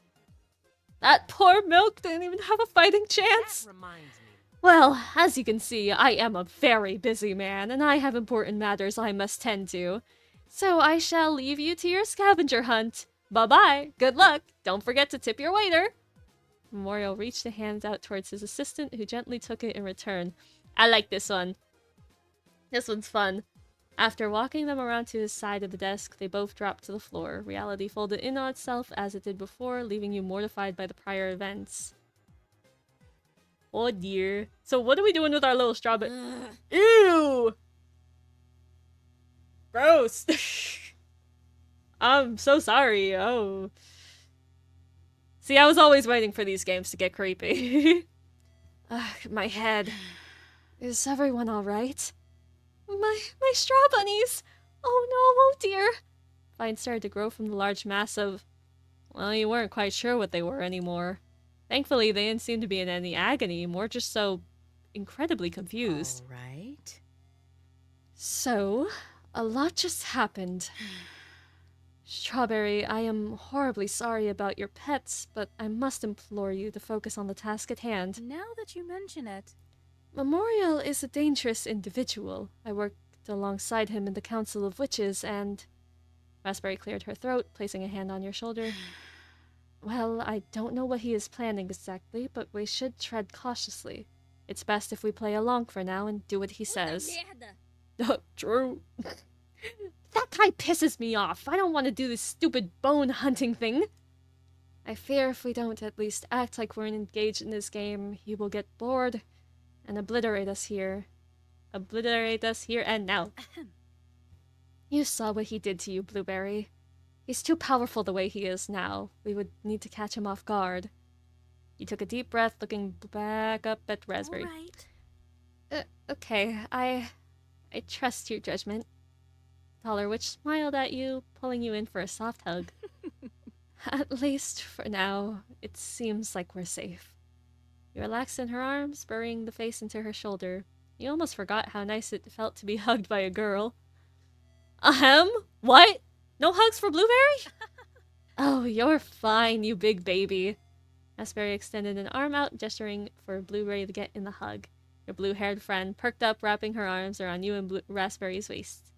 [SPEAKER 1] That poor milk didn't even have a fighting chance!
[SPEAKER 2] That reminds me.
[SPEAKER 1] Well, as you can see, I am a very busy man, and I have important matters I must tend to. So I shall leave you to your scavenger hunt. Bye-bye. Good luck. Don't forget to tip your waiter. Memorial reached a hand out towards his assistant, who gently took it in return. I like this one. This one's fun. After walking them around to his side of the desk, they both dropped to the floor. Reality folded in on itself as it did before, leaving you mortified by the prior events. Oh dear. So what are we doing with our little strawberry? Ew! Gross. I'm so sorry. Oh. See, I was always waiting for these games to get creepy. Ugh, my head. Is everyone alright? My straw bunnies! Oh no, oh dear! Vines started to grow from the large mass of... Well, you weren't quite sure what they were anymore. Thankfully, they didn't seem to be in any agony, more just so incredibly confused.
[SPEAKER 3] All right.
[SPEAKER 1] So, a lot just happened. Strawberry, I am horribly sorry about your pets, but I must implore you to focus on the task at hand.
[SPEAKER 3] Now that you mention it.
[SPEAKER 1] Memorial is a dangerous individual. I worked alongside him in the Council of Witches, and... Raspberry cleared her throat, placing a hand on your shoulder. Well, I don't know what he is planning exactly, but we should tread cautiously. It's best if we play along for now and do what he says. True. That guy pisses me off. I don't want to do this stupid bone hunting thing. I fear if we don't at least act like we're engaged in this game, he will get bored and obliterate us here. Obliterate us here and now. You saw what he did to you, Blueberry. He's too powerful the way he is now. We would need to catch him off guard. You took a deep breath, looking back up at Raspberry.
[SPEAKER 3] All right.
[SPEAKER 1] Okay, I trust your judgment. Taller Witch smiled at you, pulling you in for a soft hug. At least for now, it seems like we're safe. You relaxed in her arms, burying the face into her shoulder. You almost forgot how nice it felt to be hugged by a girl. Ahem? What? No hugs for Blueberry? Oh, you're fine, you big baby. Raspberry extended an arm out, gesturing for Blueberry to get in the hug. Your blue-haired friend perked up, wrapping her arms around you and Raspberry's waist.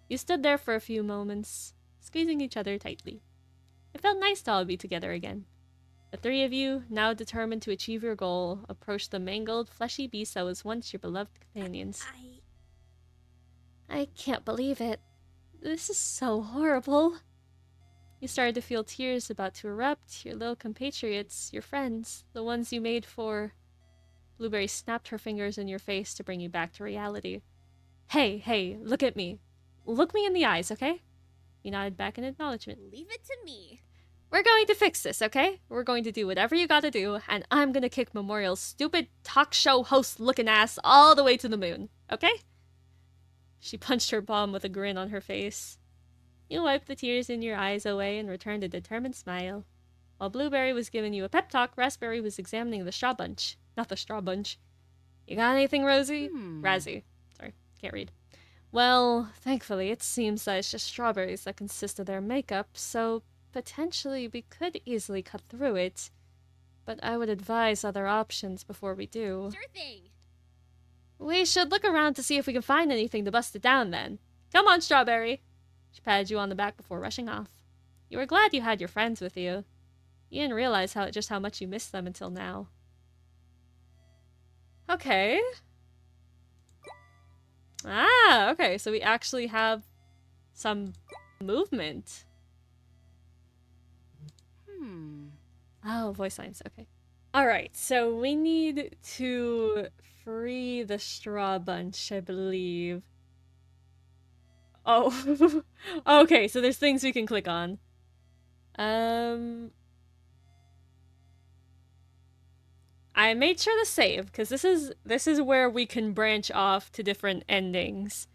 [SPEAKER 1] You stood there for a few moments, squeezing each other tightly. It felt nice to all be together again. The three of you, now determined to achieve your goal, approached the mangled, fleshy beast that was once your beloved companions. I can't believe it. This is so horrible. You started to feel tears about to erupt. Your little compatriots, your friends, the ones you made for... Blueberry snapped her fingers in your face to bring you back to reality. Hey, look at me. Look me in the eyes, okay? You nodded back in acknowledgement.
[SPEAKER 4] Leave it to me.
[SPEAKER 1] We're going to fix this, okay? We're going to do whatever you gotta do, and I'm gonna kick Memorial's stupid talk show host-looking ass all the way to the moon, okay? She punched her palm with a grin on her face. You wiped the tears in your eyes away and returned a determined smile. While Blueberry was giving you a pep talk, Raspberry was examining the straw bunch. Not the straw bunch. You got anything, Rosie? Razzie. Sorry, can't read. Well, thankfully, it seems that it's just strawberries that consist of their makeup, so potentially we could easily cut through it. But I would advise other options before we do.
[SPEAKER 4] Sure thing.
[SPEAKER 1] We should look around to see if we can find anything to bust it down then. Come on, Strawberry. She patted you on the back before rushing off. You were glad you had your friends with you. You didn't realize just how much you missed them until now. Okay. Okay, so we actually have some movement. Oh, voice lines, okay. Alright, so we need to free the straw bunch, I believe. Oh, okay, so there's things we can click on. I made sure to save, because this is where we can branch off to different endings.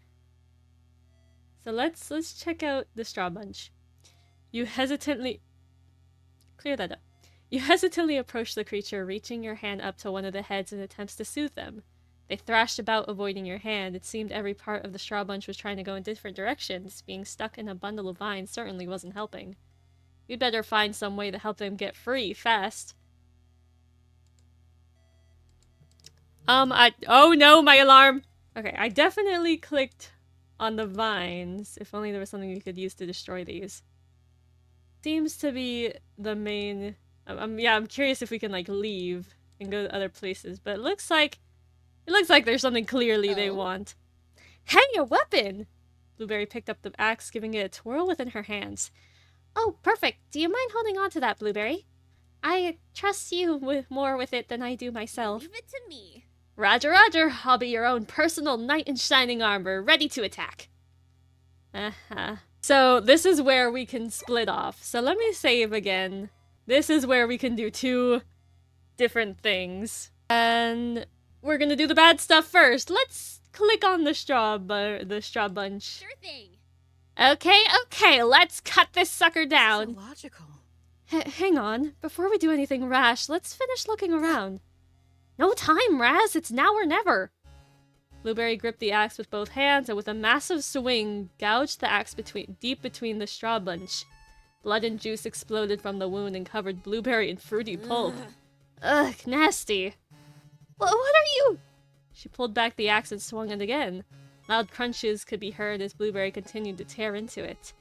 [SPEAKER 1] So let's check out the straw bunch. You hesitantly... Clear that up. You hesitantly approach the creature, reaching your hand up to one of the heads in attempts to soothe them. They thrashed about, avoiding your hand. It seemed every part of the straw bunch was trying to go in different directions. Being stuck in a bundle of vines certainly wasn't helping. You'd better find some way to help them get free, fast. Oh no, my alarm! Okay, I definitely clicked on the vines. If only there was something you could use to destroy these. Seems to be the main... yeah, I'm curious if we can, like, leave and go to other places, but it looks like there's something clearly they want. Hey, a weapon! Blueberry picked up the axe, giving it a twirl within her hands. Oh, perfect. Do you mind holding on to that, Blueberry? I trust you more with it than I do myself.
[SPEAKER 4] Leave it to me.
[SPEAKER 1] Roger, Roger. I'll be your own personal knight in shining armor, ready to attack. So this is where we can split off. So let me save again. This is where we can do 2 different things. And we're gonna do the bad stuff first. Let's click on the straw bunch.
[SPEAKER 4] Sure thing.
[SPEAKER 1] Okay, let's cut this sucker
[SPEAKER 3] So
[SPEAKER 1] down.
[SPEAKER 3] logical.
[SPEAKER 1] Hang on. Before we do anything rash, let's finish looking around. No time, Raz. It's now or never. Blueberry gripped the axe with both hands and with a massive swing gouged the axe deep between the straw bunch. Blood and juice exploded from the wound and covered Blueberry in fruity pulp. Ugh, nasty. What are you? She pulled back the axe and swung it again. Loud crunches could be heard as Blueberry continued to tear into it.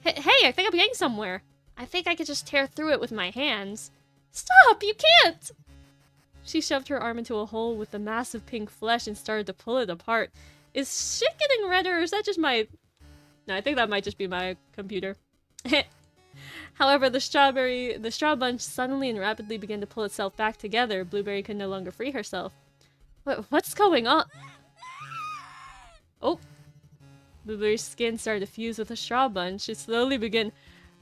[SPEAKER 1] Hey, I think I'm getting somewhere. I think I could just tear through it with my hands. Stop! You can't! She shoved her arm into a hole with the massive pink flesh and started to pull it apart. Is shit getting redder, or is that just my... No, I think that might just be my computer. However, the straw bunch suddenly and rapidly began to pull itself back together. Blueberry could no longer free herself. What's going on? Oh. Blueberry's skin started to fuse with the straw bunch. It slowly began...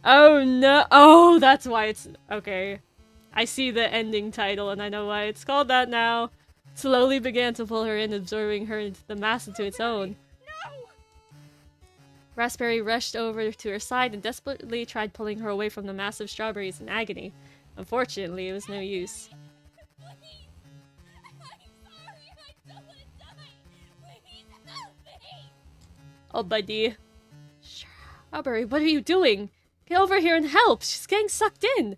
[SPEAKER 1] Oh no! Oh, that's why it's... Okay. I see the ending title and I know why it's called that now. Slowly began to pull her in, absorbing her into the mass into its own.
[SPEAKER 4] No!
[SPEAKER 1] Raspberry rushed over to her side and desperately tried pulling her away from the massive strawberries in agony. Unfortunately, it was no use.
[SPEAKER 4] Please! I'm sorry! I don't want to die! Please help me!
[SPEAKER 1] Oh, buddy. Strawberry, what are you doing? Get over here and help! She's getting sucked in!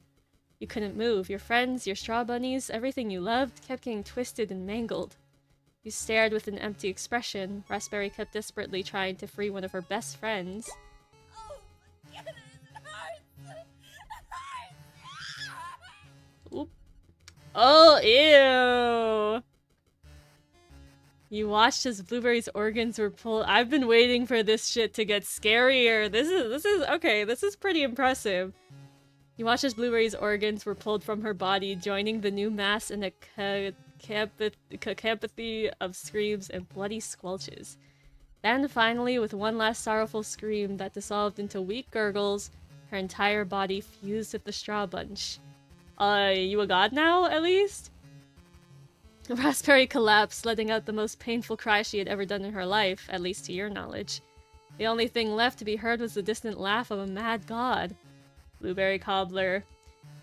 [SPEAKER 1] You couldn't move. Your friends, your straw bunnies, everything you loved kept getting twisted and mangled. You stared with an empty expression. Raspberry kept desperately trying to free one of her best friends.
[SPEAKER 4] Oh, goodness, it hurts! It hurts!
[SPEAKER 1] Oop. Oh, ew! You watched as Blueberry's organs were pulled. I've been waiting for this shit to get scarier. This is okay. This is pretty impressive. You watched as Blueberry's organs were pulled from her body, joining the new mass in a cacophony of screams and bloody squelches. Then, finally, with one last sorrowful scream that dissolved into weak gurgles, her entire body fused with the straw bunch. You a god now, at least? Raspberry collapsed, letting out the most painful cry she had ever done in her life, at least to your knowledge. The only thing left to be heard was the distant laugh of a mad god. Blueberry Cobbler.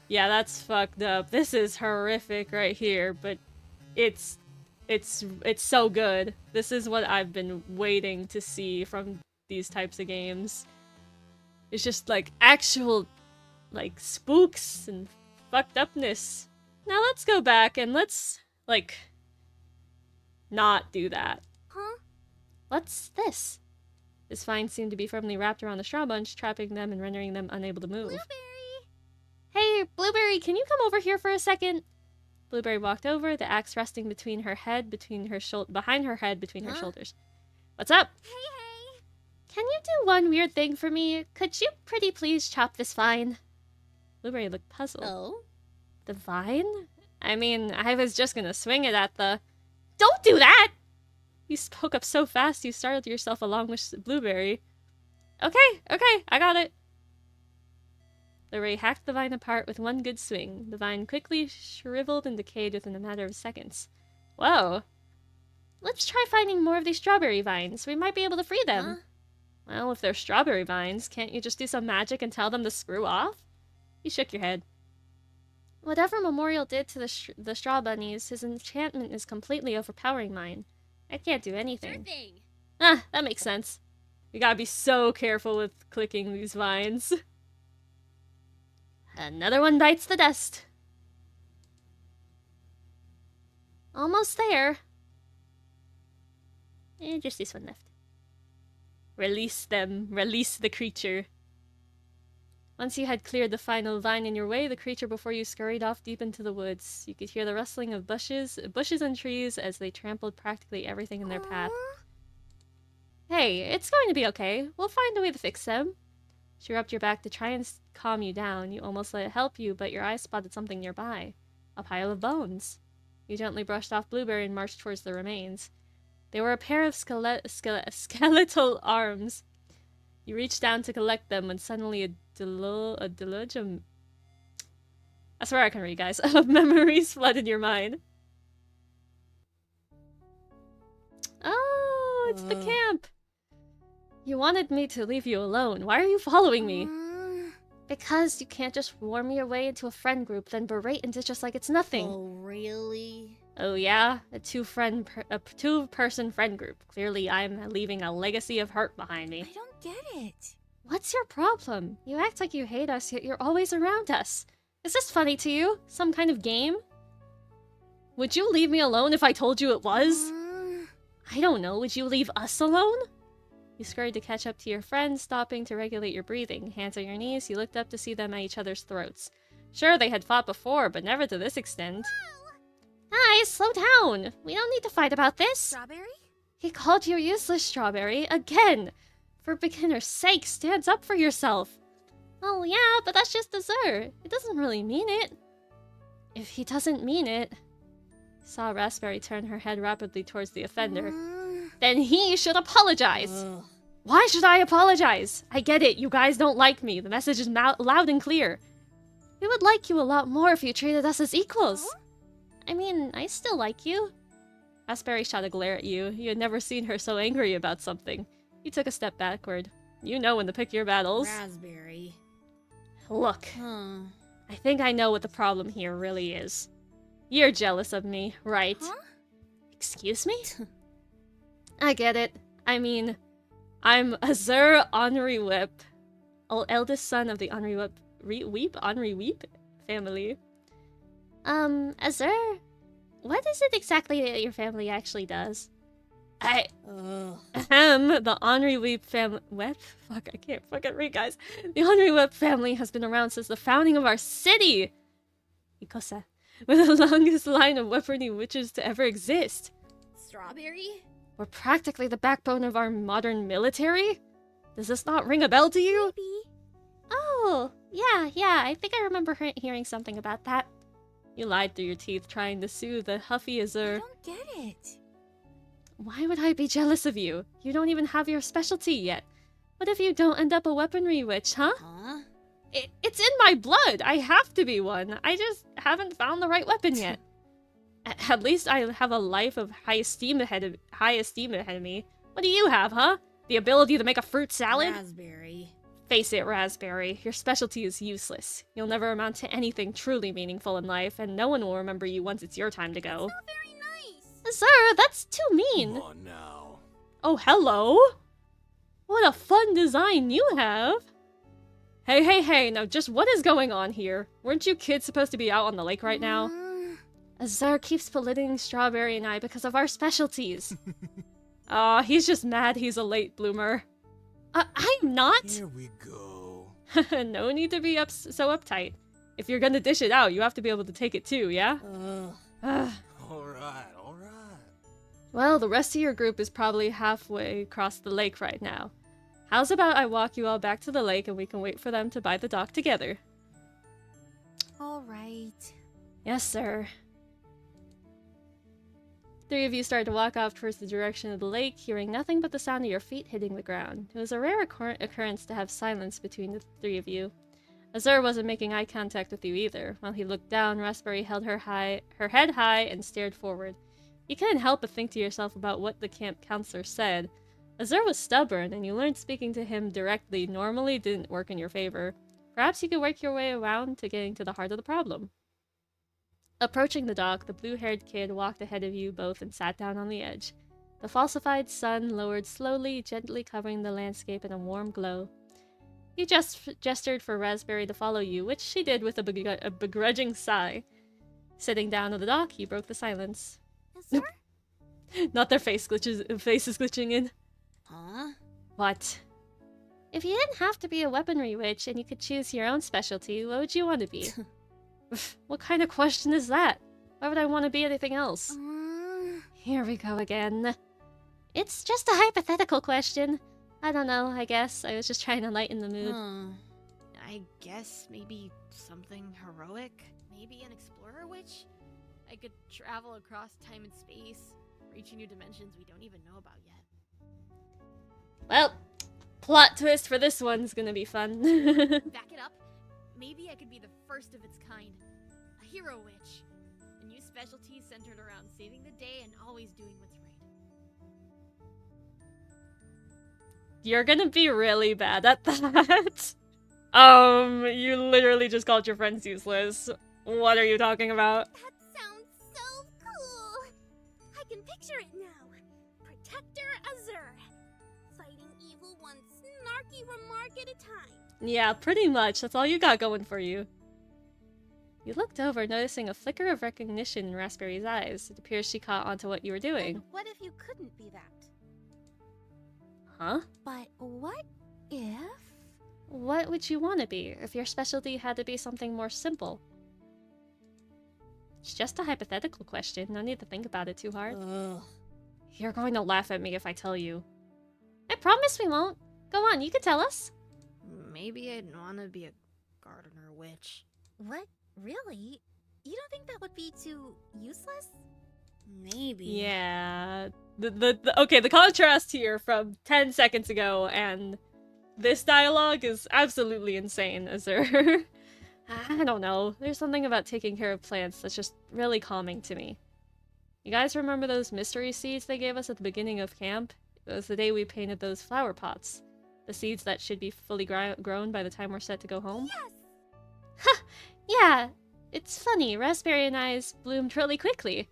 [SPEAKER 1] Yeah, that's fucked up. This is horrific right here, but it's so good. This is what I've been waiting to see from these types of games. It's just like actual like spooks and fucked upness. Now let's go back and let's like not do that.
[SPEAKER 4] Huh?
[SPEAKER 1] What's this? This vine seemed to be firmly wrapped around the straw bunch, trapping them and rendering them unable to move.
[SPEAKER 4] Blueberry!
[SPEAKER 1] Hey, Blueberry, can you come over here for a second? Blueberry walked over, the axe resting between her head, behind her head, between her shoulders. What's up?
[SPEAKER 4] Hey!
[SPEAKER 1] Can you do one weird thing for me? Could you pretty please chop this vine? Blueberry looked puzzled.
[SPEAKER 4] Oh?
[SPEAKER 1] The vine? I mean, I was just gonna swing it at the... Don't do that! You spoke up so fast you startled yourself along with Blueberry. Okay, I got it. Blueberry hacked the vine apart with one good swing. The vine quickly shriveled and decayed within a matter of seconds. Whoa. Let's try finding more of these strawberry vines. We might be able to free them.
[SPEAKER 4] Huh?
[SPEAKER 1] Well, if they're strawberry vines, can't you just do some magic and tell them to screw off? You shook your head. Whatever Memorial did to the straw bunnies, his enchantment is completely overpowering mine. I can't do anything.
[SPEAKER 4] Sure thing.
[SPEAKER 1] Ah, that makes sense. We gotta be so careful with clicking these vines. Another one bites the dust. Almost there. Just this one left. Release them. Release the creature. Once you had cleared the final vine in your way, the creature before you scurried off deep into the woods. You could hear the rustling of bushes and trees as they trampled practically everything in their path. Hey, it's going to be okay. We'll find a way to fix them. She rubbed your back to try and calm you down. You almost let it help you, but your eyes spotted something nearby. A pile of bones. You gently brushed off Blueberry and marched towards the remains. They were a pair of skeletal arms. You reach down to collect them when suddenly a deluge of... I swear I can read, guys. Of memories flooded your mind. Oh, it's the camp. You wanted me to leave you alone. Why are you following me? Because you can't just worm your way into a friend group, then berate and ditch us like it's nothing.
[SPEAKER 4] Oh, really?
[SPEAKER 1] Oh yeah? A two-person friend group. Clearly I'm leaving a legacy of hurt behind me.
[SPEAKER 3] I don't get it.
[SPEAKER 1] What's your problem? You act like you hate us, yet you're always around us. Is this funny to you? Some kind of game? Would you leave me alone if I told you it was? I don't know, would you leave us alone? You scurried to catch up to your friends, stopping to regulate your breathing. Hands on your knees, you looked up to see them at each other's throats. Sure, they had fought before, but never to this extent. Guys, slow down! We don't need to fight about this!
[SPEAKER 3] Strawberry?
[SPEAKER 1] He called you useless, Strawberry, again! For beginner's sake, stand up for yourself! Oh yeah, but that's just dessert. It doesn't really mean it. If he doesn't mean it... Saw Raspberry turn her head rapidly towards the offender. Then he should apologize! Why should I apologize? I get it, you guys don't like me. The message is loud and clear. We would like you a lot more if you treated us as equals. I mean, I still like you. Raspberry shot a glare at you. You had never seen her so angry about something. You took a step backward. You know when to pick your battles.
[SPEAKER 4] Raspberry.
[SPEAKER 1] Look, I think I know what the problem here really is. You're jealous of me, right?
[SPEAKER 3] Huh?
[SPEAKER 1] Excuse me? I get it. I mean, I'm Azur Henri Whip, eldest son of the Henri Weep family. Azur, what is it exactly that your family actually does? The Henri Weep family. What? Fuck, I can't fucking read, guys. The Henri Weep family has been around since the founding of our city. Ikosa, with the longest line of weaponry witches to ever exist.
[SPEAKER 4] Strawberry?
[SPEAKER 1] We're practically the backbone of our modern military? Does this not ring a bell to you?
[SPEAKER 3] Maybe.
[SPEAKER 1] Oh, yeah, I think I remember hearing something about that. You lied through your teeth trying to soothe the huffy
[SPEAKER 3] I
[SPEAKER 1] Azur.
[SPEAKER 3] don't get it.
[SPEAKER 1] Why would I be jealous of you? You don't even have your specialty yet. What if you don't end up a weaponry witch, huh?
[SPEAKER 4] Huh?
[SPEAKER 1] It's in my blood! I have to be one. I just haven't found the right weapon yet. At least I have a life of high esteem ahead of me. What do you have, huh? The ability to make a fruit salad?
[SPEAKER 4] Raspberry.
[SPEAKER 1] Face it, Raspberry. Your specialty is useless. You'll never amount to anything truly meaningful in life, and no one will remember you once it's your time to go.
[SPEAKER 4] Not very nice.
[SPEAKER 1] Sir, that's too mean.
[SPEAKER 5] Come on now.
[SPEAKER 1] Oh, hello? What a fun design you have. Hey, now just what is going on here? Weren't you kids supposed to be out on the lake right now? Azur keeps belittling Strawberry and I because of our specialties. Aw, he's just mad he's a late bloomer. I'm not.
[SPEAKER 5] Here we go.
[SPEAKER 1] No need to be so uptight. If you're gonna dish it out, you have to be able to take it too, yeah?
[SPEAKER 5] All right.
[SPEAKER 1] Well, the rest of your group is probably halfway across the lake right now. How's about I walk you all back to the lake and we can wait for them to buy the dock together?
[SPEAKER 3] All right.
[SPEAKER 1] Yes, sir. Three of you started to walk off towards the direction of the lake, hearing nothing but the sound of your feet hitting the ground. It was a rare occurrence to have silence between the three of you. Azur wasn't making eye contact with you either. While he looked down, Raspberry held her head high and stared forward. You couldn't help but think to yourself about what the camp counselor said. Azur was stubborn, and you learned speaking to him directly normally didn't work in your favor. Perhaps you could work your way around to getting to the heart of the problem. Approaching the dock, the blue-haired kid walked ahead of you both and sat down on the edge. The falsified sun lowered slowly, gently covering the landscape in a warm glow. You just gestured for Raspberry to follow you, which she did with a begrudging sigh. Sitting down on the dock, you broke the silence.
[SPEAKER 4] Sir?
[SPEAKER 1] Not their faces glitching in.
[SPEAKER 4] Huh?
[SPEAKER 1] What? If you didn't have to be a weaponry witch and you could choose your own specialty, what would you want to be? What kind of question is that? Why would I want to be anything else? Here we go again. It's just a hypothetical question. I don't know, I guess. I was just trying to lighten the mood.
[SPEAKER 3] I guess maybe something heroic?
[SPEAKER 4] Maybe an explorer witch? I could travel across time and space, reaching new dimensions we don't even know about yet.
[SPEAKER 1] Well, plot twist for this one's gonna be fun.
[SPEAKER 4] Back it up. Maybe I could be the first of its kind. A hero witch. A new specialty centered around saving the day and always doing what's right.
[SPEAKER 1] You're gonna be really bad at that. You literally just called your friends useless. What are you talking about?
[SPEAKER 4] That sounds so cool. I can picture it now. Protector Azur. Fighting evil one snarky remark at a time.
[SPEAKER 1] Yeah, pretty much. That's all you got going for you. You looked over, noticing a flicker of recognition in Raspberry's eyes. It appears she caught onto what you were doing.
[SPEAKER 3] And what if you couldn't be that?
[SPEAKER 1] Huh?
[SPEAKER 3] But what if?
[SPEAKER 1] What would you want to be if your specialty had to be something more simple? It's just a hypothetical question. No need to think about it too hard.
[SPEAKER 3] Ugh.
[SPEAKER 1] You're going to laugh at me if I tell you. I promise we won't. Go on, you can tell us.
[SPEAKER 3] Maybe I'd want to be a gardener witch.
[SPEAKER 4] What? Really? You don't think that would be too useless?
[SPEAKER 3] Maybe.
[SPEAKER 1] Yeah. Okay, the contrast here from 10 seconds ago and this dialogue is absolutely insane, Azur. I don't know. There's something about taking care of plants that's just really calming to me. You guys remember those mystery seeds they gave us at the beginning of camp? It was the day we painted those flower pots. The seeds that should be fully grown by the time we're set to go home?
[SPEAKER 4] Yes!
[SPEAKER 1] Ha! Yeah! It's funny, Raspberry and I's bloomed really quickly.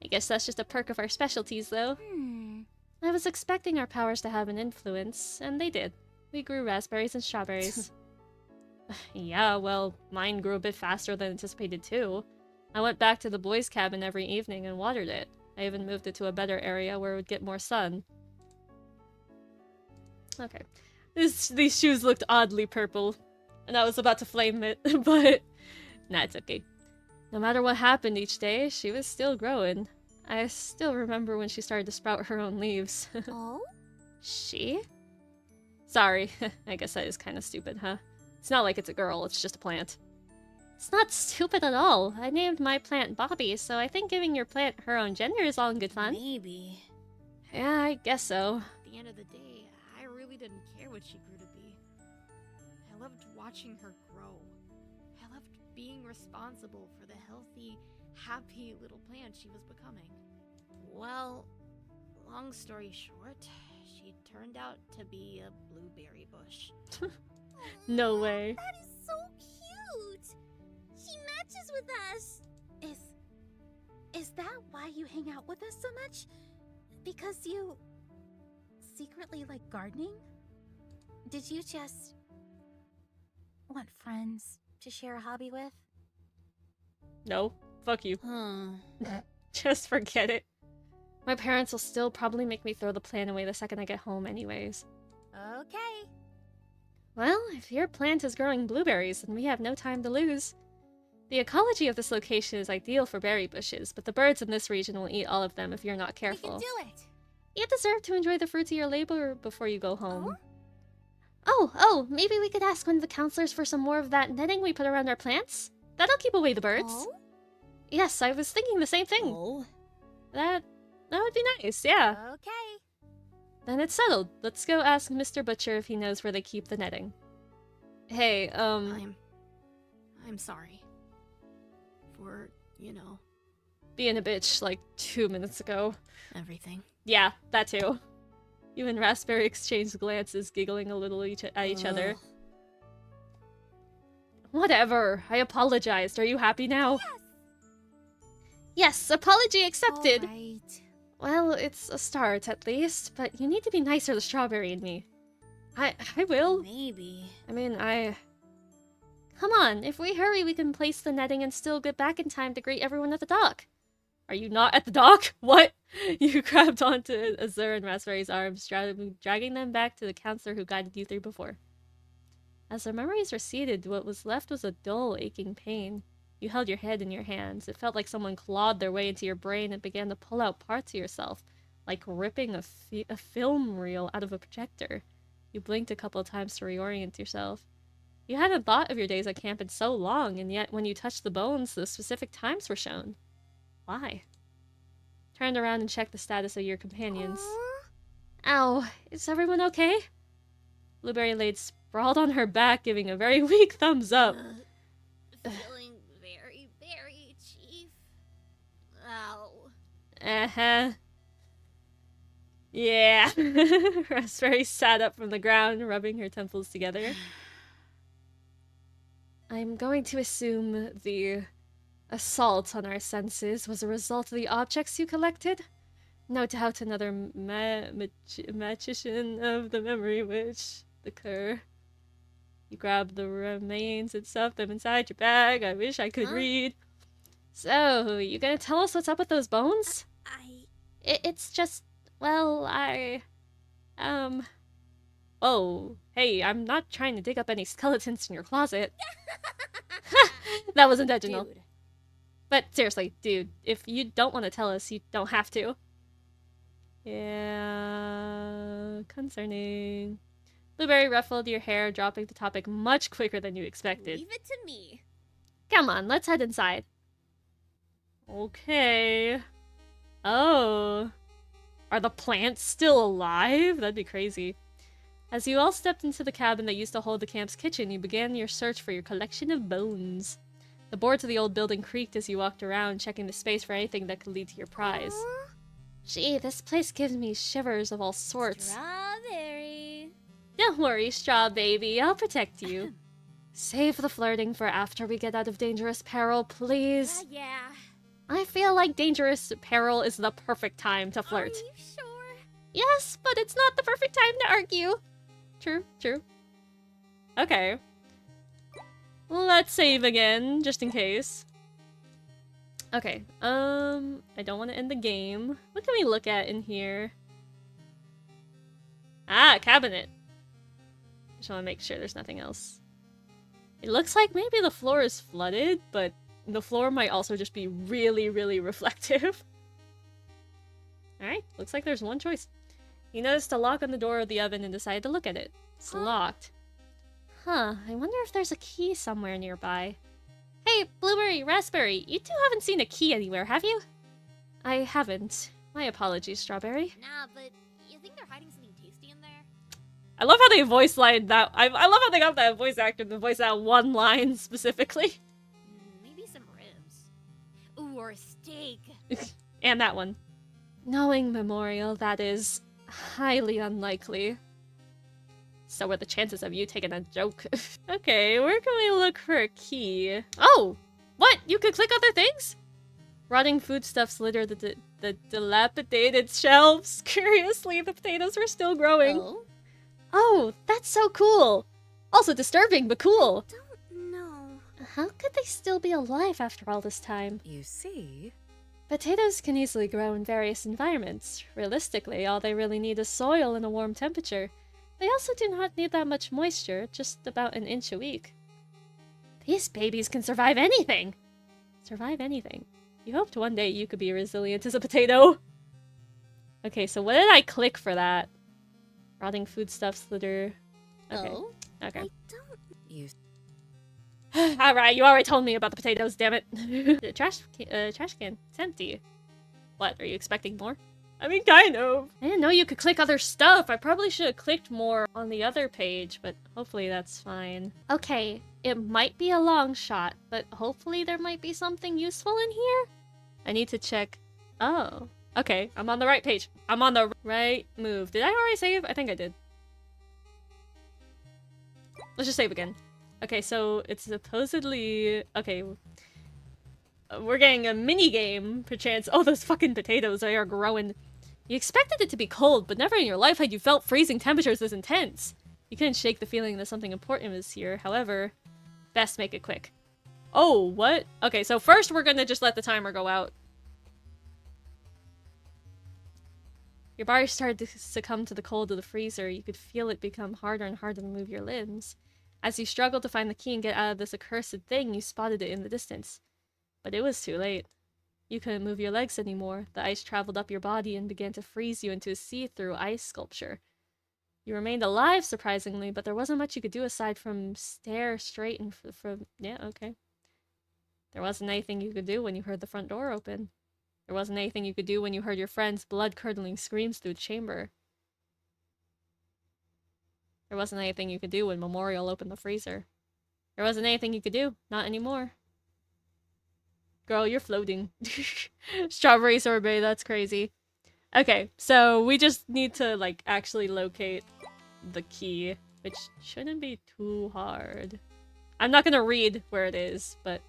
[SPEAKER 1] I guess that's just a perk of our specialties, though. I was expecting our powers to have an influence, and they did. We grew raspberries and strawberries. Yeah, well, mine grew a bit faster than anticipated, too. I went back to the boys' cabin every evening and watered it. I even moved it to a better area where it would get more sun. Okay. These shoes looked oddly purple, and I was about to flame it, but nah, it's okay. No matter what happened each day, she was still growing. I still remember when she started to sprout her own leaves.
[SPEAKER 4] Oh?
[SPEAKER 1] She? Sorry, I guess that is kind of stupid, huh? It's not like it's a girl, it's just a plant. It's not stupid at all. I named my plant Bobby, so I think giving your plant her own gender is all in good fun.
[SPEAKER 3] Maybe.
[SPEAKER 1] Yeah, I guess so.
[SPEAKER 6] At the end of the day, I really didn't care what she grew to be. I loved watching her grow. I loved being responsible for the healthy, happy little plant she was becoming. Well, long story short, she turned out to be a blueberry bush.
[SPEAKER 1] No way.
[SPEAKER 4] That is so cute! She matches with us!
[SPEAKER 3] Is that why you hang out with us so much? Because you secretly like gardening? Did you just want friends to share a hobby with?
[SPEAKER 1] No. Fuck you.
[SPEAKER 3] Huh.
[SPEAKER 1] Just forget it. My parents will still probably make me throw the plant away the second I get home anyways.
[SPEAKER 3] Okay.
[SPEAKER 1] Well, if your plant is growing blueberries, then we have no time to lose. The ecology of this location is ideal for berry bushes, but the birds in this region will eat all of them if you're not careful.
[SPEAKER 4] We can do it!
[SPEAKER 1] You deserve to enjoy the fruits of your labor before you go home.
[SPEAKER 4] Oh?
[SPEAKER 1] Oh, maybe we could ask one of the counselors for some more of that netting we put around our plants? That'll keep away the birds.
[SPEAKER 4] Oh?
[SPEAKER 1] Yes, I was thinking the same thing.
[SPEAKER 3] Oh.
[SPEAKER 1] That would be nice, yeah.
[SPEAKER 4] Okay.
[SPEAKER 1] Then it's settled. Let's go ask Mr. Butcher if he knows where they keep the netting. Hey,
[SPEAKER 6] I'm sorry. For,
[SPEAKER 1] being a bitch like 2 minutes ago.
[SPEAKER 6] everything.
[SPEAKER 1] Yeah, that too. You and Raspberry exchanged glances, giggling a little at each other.
[SPEAKER 3] Ugh.
[SPEAKER 1] Whatever. I apologized. Are you happy now? Yes, apology accepted.
[SPEAKER 3] Alright.
[SPEAKER 1] Well, it's a start at least, but you need to be nicer to Strawberry and me. I will.
[SPEAKER 3] Maybe.
[SPEAKER 1] I mean, Come on, if we hurry, we can place the netting and still get back in time to greet everyone at the dock. Are you not at the dock? What? You grabbed onto Azur and Raspberry's arms, dragging them back to the counselor who guided you through before. As their memories receded, what was left was a dull, aching pain. You held your head in your hands. It felt like someone clawed their way into your brain and began to pull out parts of yourself, like ripping a film reel out of a projector. You blinked a couple of times to reorient yourself. You hadn't thought of your days at camp in so long, and yet when you touched the bones, the specific times were shown. Why? Turned around and checked the status of your companions.
[SPEAKER 4] Aw.
[SPEAKER 1] Ow, is everyone okay? Blueberry laid sprawled on her back, giving a very weak thumbs up.
[SPEAKER 4] Feeling very, very, Chief. Ow.
[SPEAKER 1] Uh-huh. Yeah. Raspberry sat up from the ground, rubbing her temples together. I'm going to assume the assault on our senses was a result of the objects you collected. No doubt another magician of the memory witch. The cur. You grab the remains and stuff them inside your bag. I wish I could read. So, you gonna tell us what's up with those bones? It's just, well, Oh, hey, I'm not trying to dig up any skeletons in your closet. That was intentional.
[SPEAKER 4] Dude.
[SPEAKER 1] But seriously, dude, if you don't want to tell us, you don't have to. Yeah, concerning. Blueberry ruffled your hair, dropping the topic much quicker than you expected.
[SPEAKER 4] Leave it to me.
[SPEAKER 1] Come on, let's head inside. Okay. Oh. Are the plants still alive? That'd be crazy. As you all stepped into the cabin that used to hold the camp's kitchen, you began your search for your collection of bones. The boards of the old building creaked as you walked around, checking the space for anything that could lead to your prize. Gee, this place gives me shivers of all sorts.
[SPEAKER 4] Strawberry.
[SPEAKER 1] Don't worry, Straw Baby, I'll protect you. Save the flirting for after we get out of dangerous peril, please.
[SPEAKER 4] Yeah.
[SPEAKER 1] I feel like dangerous peril is the perfect time to flirt.
[SPEAKER 4] Are you sure?
[SPEAKER 1] Yes, but it's not the perfect time to argue. True, true. Okay. Let's save again, just in case. Okay, I don't want to end the game. What can we look at in here? Ah, cabinet. Just want to make sure there's nothing else. It looks like maybe the floor is flooded, but the floor might also just be really, really reflective. Alright, looks like there's one choice. You noticed a lock on the door of the oven and decided to look at it. It's locked. Huh, I wonder if there's a key somewhere nearby. Hey, Blueberry, Raspberry, you two haven't seen a key anywhere, have you? I haven't. My apologies, Strawberry.
[SPEAKER 4] Nah, but you think they're hiding something tasty in there?
[SPEAKER 1] I love how they voice lined that. I love how they got that voice actor to voice that one line specifically.
[SPEAKER 4] Maybe some ribs. Ooh, or a steak.
[SPEAKER 1] And that one. Knowing Memorial, that is highly unlikely. So are the chances of you taking a joke. Okay, where can we look for a key? Oh! What? You could click other things? Rotting foodstuffs litter the dilapidated shelves. Curiously, the potatoes were still growing. Oh, that's so cool! Also disturbing, but cool.
[SPEAKER 4] Don't know.
[SPEAKER 1] How could they still be alive after all this time?
[SPEAKER 7] You see?
[SPEAKER 1] Potatoes can easily grow in various environments. Realistically, all they really need is soil and a warm temperature. They also do not need that much moisture, just about an inch a week. These babies can survive anything! Survive anything. You hoped one day you could be resilient as a potato. Okay, so what did I click for that? Rotting foodstuffs litter. Okay.
[SPEAKER 4] Oh?
[SPEAKER 1] Okay.
[SPEAKER 4] I don't...
[SPEAKER 7] You
[SPEAKER 1] Alright, you already told me about the potatoes, damn it. The trash can. It's empty. What, are you expecting more? I mean, kind of. I didn't know you could click other stuff. I probably should have clicked more on the other page, but hopefully that's fine. Okay, it might be a long shot, but hopefully there might be something useful in here. I need to check. Oh, okay, I'm on the right page. I'm on the right move. Did I already save? I think I did. Let's just save again. Okay, so it's supposedly... Okay. We're getting a mini game, perchance. Oh, those fucking potatoes, they are growing. You expected it to be cold, but never in your life had you felt freezing temperatures this intense. You couldn't shake the feeling that something important was here. However, best make it quick. Oh, what? Okay, so first we're gonna just let the timer go out. Your body started to succumb to the cold of the freezer. You could feel it become harder and harder to move your limbs. As you struggled to find the key and get out of this accursed thing, you spotted it in the distance. But it was too late. You couldn't move your legs anymore. The ice traveled up your body and began to freeze you into a see-through ice sculpture. You remained alive, surprisingly, but there wasn't much you could do aside from stare straight and yeah, okay. There wasn't anything you could do when you heard the front door open. There wasn't anything you could do when you heard your friend's blood-curdling screams through the chamber. There wasn't anything you could do when Memorial opened the freezer. There wasn't anything you could do. Not anymore. Girl, you're floating. Strawberry sorbet, that's crazy. Okay, so we just need to, like, actually locate the key, which shouldn't be too hard. I'm not gonna read where it is, but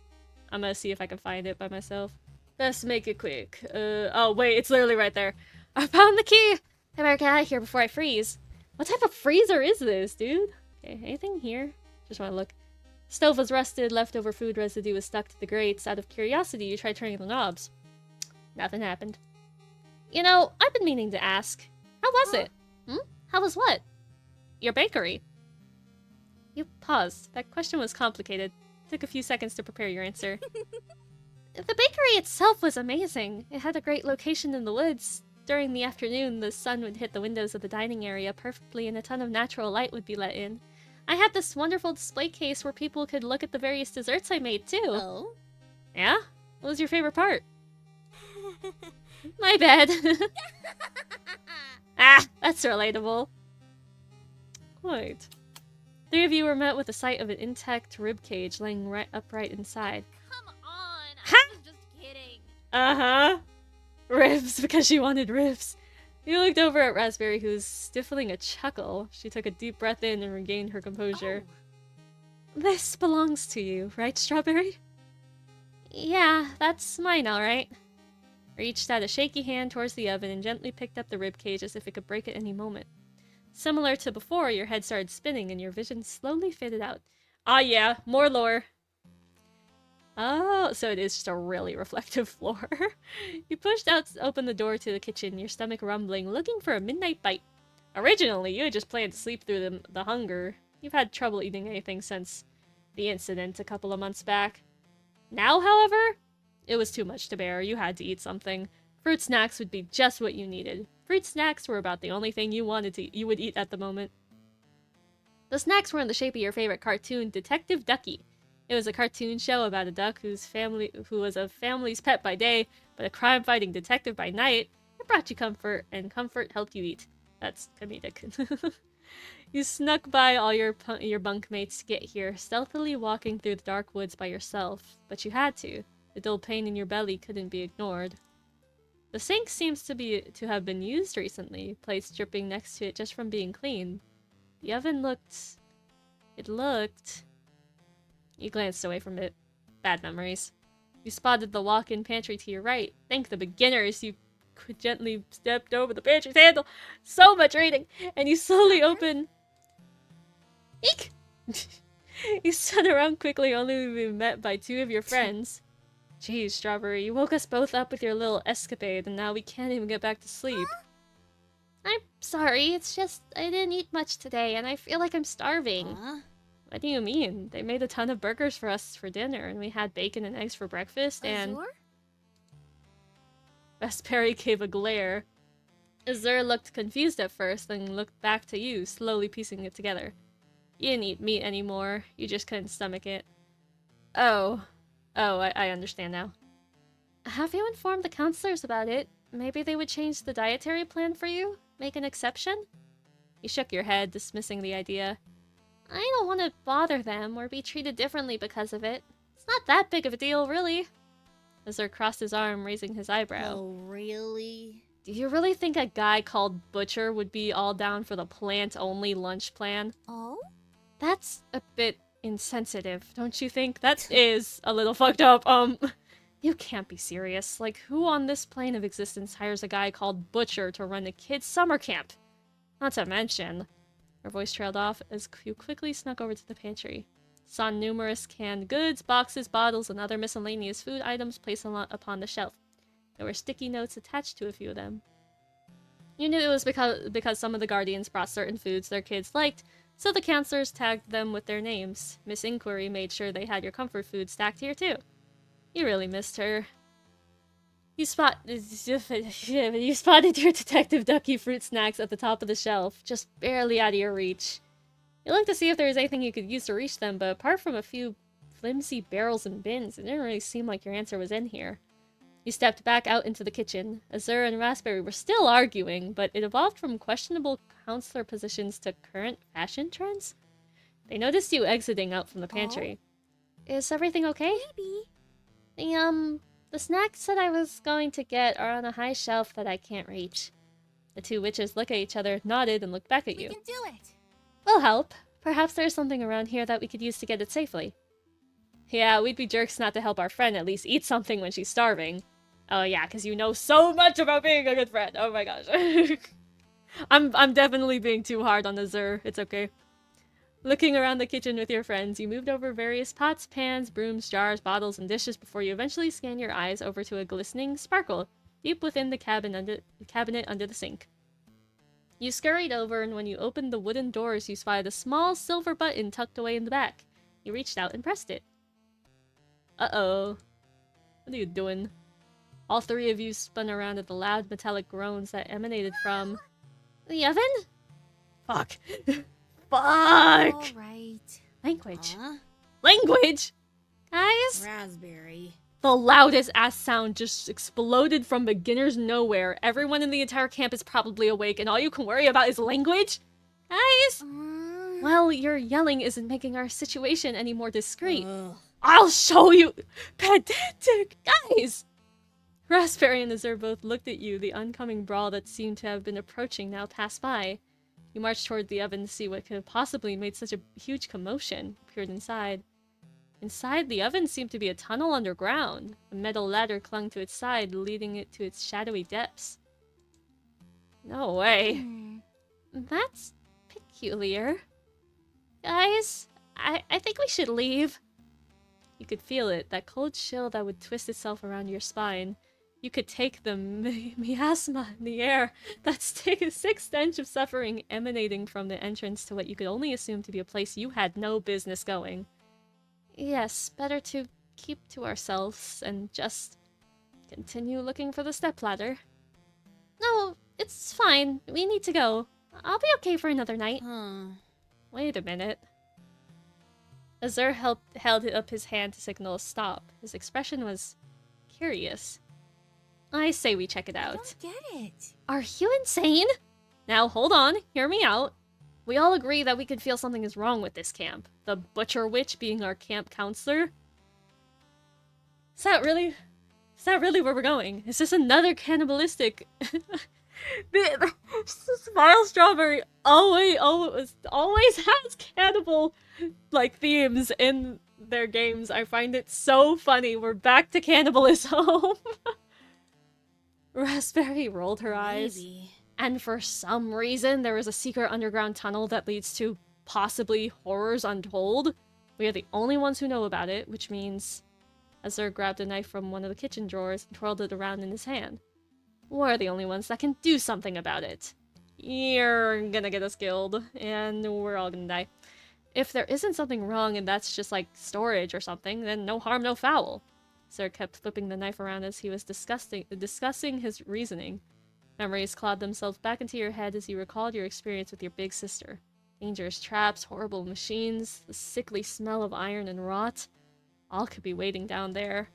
[SPEAKER 1] I'm gonna see if I can find it by myself. Let's make it quick. Oh wait, it's literally right there. I found the key! I better get out of here before I freeze. What type of freezer is this, dude? Okay, anything here? Just wanna look. Stove was rusted, leftover food residue was stuck to the grates. Out of curiosity, you tried turning the knobs. Nothing happened. You know, I've been meaning to ask. How was it? How was what? Your bakery. You paused. That question was complicated. It took a few seconds to prepare your answer. The bakery itself was amazing. It had a great location in the woods. During the afternoon, the sun would hit the windows of the dining area perfectly and a ton of natural light would be let in. I had this wonderful display case where people could look at the various desserts I made, too.
[SPEAKER 3] Oh?
[SPEAKER 1] Yeah? What was your favorite part? My bad. Ah, that's relatable. Wait. Three of you were met with the sight of an intact ribcage laying right upright inside.
[SPEAKER 6] Come on,
[SPEAKER 1] Ha!
[SPEAKER 6] I was just kidding.
[SPEAKER 1] Uh-huh. Ribs, because she wanted ribs. You looked over at Raspberry, who was stifling a chuckle. She took a deep breath in and regained her composure.
[SPEAKER 6] Oh.
[SPEAKER 1] This belongs to you, right, Strawberry? Yeah, that's mine, alright. Reached out a shaky hand towards the oven and gently picked up the ribcage as if it could break at any moment. Similar to before, your head started spinning and your vision slowly faded out. Ah yeah, more lore. Oh, so it is just a really reflective floor. You pushed out open the door to the kitchen, your stomach rumbling, looking for a midnight bite. Originally, you had just planned to sleep through the hunger. You've had trouble eating anything since the incident a couple of months back. Now, however, it was too much to bear. You had to eat something. Fruit snacks would be just what you needed. Fruit snacks were about the only thing you would eat at the moment. The snacks were in the shape of your favorite cartoon, Detective Ducky. It was a cartoon show about a duck who was a family's pet by day, but a crime-fighting detective by night. It brought you comfort, and comfort helped you eat. That's comedic. You snuck by all your bunkmates to get here, stealthily walking through the dark woods by yourself. But you had to. The dull pain in your belly couldn't be ignored. The sink seems to have been used recently, plates dripping next to it just from being cleaned. The oven looked... You glanced away from it. Bad memories. You spotted the walk-in pantry to your right. Thank the beginners, you gently stepped over the pantry's handle. So much reading! And you slowly open... Eek! You spun around quickly, only to be met by two of your friends. Geez, Strawberry, you woke us both up with your little escapade, and now we can't even get back to sleep. I'm sorry, it's just I didn't eat much today, and I feel like I'm starving.
[SPEAKER 3] Huh?
[SPEAKER 1] What do you mean? They made a ton of burgers for us for dinner, and we had bacon and eggs for breakfast, and...
[SPEAKER 3] Azure?
[SPEAKER 1] Raspberry gave a glare. Azure looked confused at first, then looked back to you, slowly piecing it together. You didn't eat meat anymore, you just couldn't stomach it. Oh, I understand now. Have you informed the counselors about it? Maybe they would change the dietary plan for you? Make an exception? You shook your head, dismissing the idea. I don't want to bother them or be treated differently because of it. It's not that big of a deal, really. Azure crossed his arm, raising his eyebrow.
[SPEAKER 3] Oh, really?
[SPEAKER 1] Do you really think a guy called Butcher would be all down for the plant-only lunch plan?
[SPEAKER 3] Oh?
[SPEAKER 1] That's a bit insensitive, don't you think? That is a little fucked up. You can't be serious. Like, who on this plane of existence hires a guy called Butcher to run a kid's summer camp? Not to mention... Her voice trailed off as you quickly snuck over to the pantry. Saw numerous canned goods, boxes, bottles, and other miscellaneous food items placed upon the shelf. There were sticky notes attached to a few of them. You knew it was because some of the Guardians brought certain foods their kids liked, so the counselors tagged them with their names. Miss Inquiry made sure they had your comfort food stacked here too. You really missed her. You spotted your Detective Ducky fruit snacks at the top of the shelf, just barely out of your reach. You looked to see if there was anything you could use to reach them, but apart from a few flimsy barrels and bins, it didn't really seem like your answer was in here. You stepped back out into the kitchen. Azure and Raspberry were still arguing, but it evolved from questionable counselor positions to current fashion trends? They noticed you exiting out from the pantry. Is everything okay?
[SPEAKER 4] Maybe.
[SPEAKER 1] The snacks that I was going to get are on a high shelf that I can't reach. The two witches look at each other, nodded, and looked back at
[SPEAKER 4] We
[SPEAKER 1] you.
[SPEAKER 4] can do it.
[SPEAKER 1] We'll help. Perhaps there's something around here that we could use to get it safely. Yeah, we'd be jerks not to help our friend at least eat something when she's starving. Oh yeah, because you know so much about being a good friend. Oh my gosh. I'm definitely being too hard on Azur. It's okay. Looking around the kitchen with your friends, you moved over various pots, pans, brooms, jars, bottles, and dishes before you eventually scan your eyes over to a glistening sparkle deep within the cabinet under the sink. You scurried over, and when you opened the wooden doors, you spied a small silver button tucked away in the back. You reached out and pressed it. Uh-oh. What are you doing? All three of you spun around at the loud metallic groans that emanated from... the oven? Fuck. Fuck!
[SPEAKER 3] All right.
[SPEAKER 1] Language.
[SPEAKER 3] Huh?
[SPEAKER 1] Language! Guys?
[SPEAKER 3] Raspberry.
[SPEAKER 1] The loudest ass sound just exploded from beginner's nowhere. Everyone in the entire camp is probably awake, and all you can worry about is language? Guys? Well, your yelling isn't making our situation any more discreet. I'll show you! Pedantic! Guys! Raspberry and Azur both looked at you. The oncoming brawl that seemed to have been approaching now passed by. You marched toward the oven to see what could have possibly made such a huge commotion. Peered inside. Inside the oven seemed to be a tunnel underground. A metal ladder clung to its side, leading it to its shadowy depths. No way. That's peculiar. Guys, I think we should leave. You could feel it, that cold chill that would twist itself around your spine. You could take the miasma in the air, that sick stench of suffering emanating from the entrance to what you could only assume to be a place you had no business going. Yes, better to keep to ourselves and just continue looking for the stepladder. No, it's fine. We need to go. I'll be okay for another night. Wait a minute. Azur held up his hand to signal a stop. His expression was curious. I say we check it out.
[SPEAKER 3] I don't get it.
[SPEAKER 1] Are you insane? Now hold on, hear me out. We all agree that we can feel something is wrong with this camp. The Butcher Witch being our camp counselor. Is that really where we're going? Is this another cannibalistic... Smile Strawberry always has cannibal like themes in their games. I find it so funny. We're back to cannibalism. Raspberry rolled her eyes.
[SPEAKER 3] Maybe.
[SPEAKER 1] And for some reason, there is a secret underground tunnel that leads to possibly horrors untold. We are the only ones who know about it, which means... Azur grabbed a knife from one of the kitchen drawers and twirled it around in his hand. We're the only ones that can do something about it. You're gonna get us killed, and we're all gonna die. If there isn't something wrong and that's just like storage or something, then no harm, no foul. Azur kept flipping the knife around as he was discussing his reasoning. Memories clawed themselves back into your head as you recalled your experience with your big sister. Dangerous traps, horrible machines, the sickly smell of iron and rot. All could be waiting down there.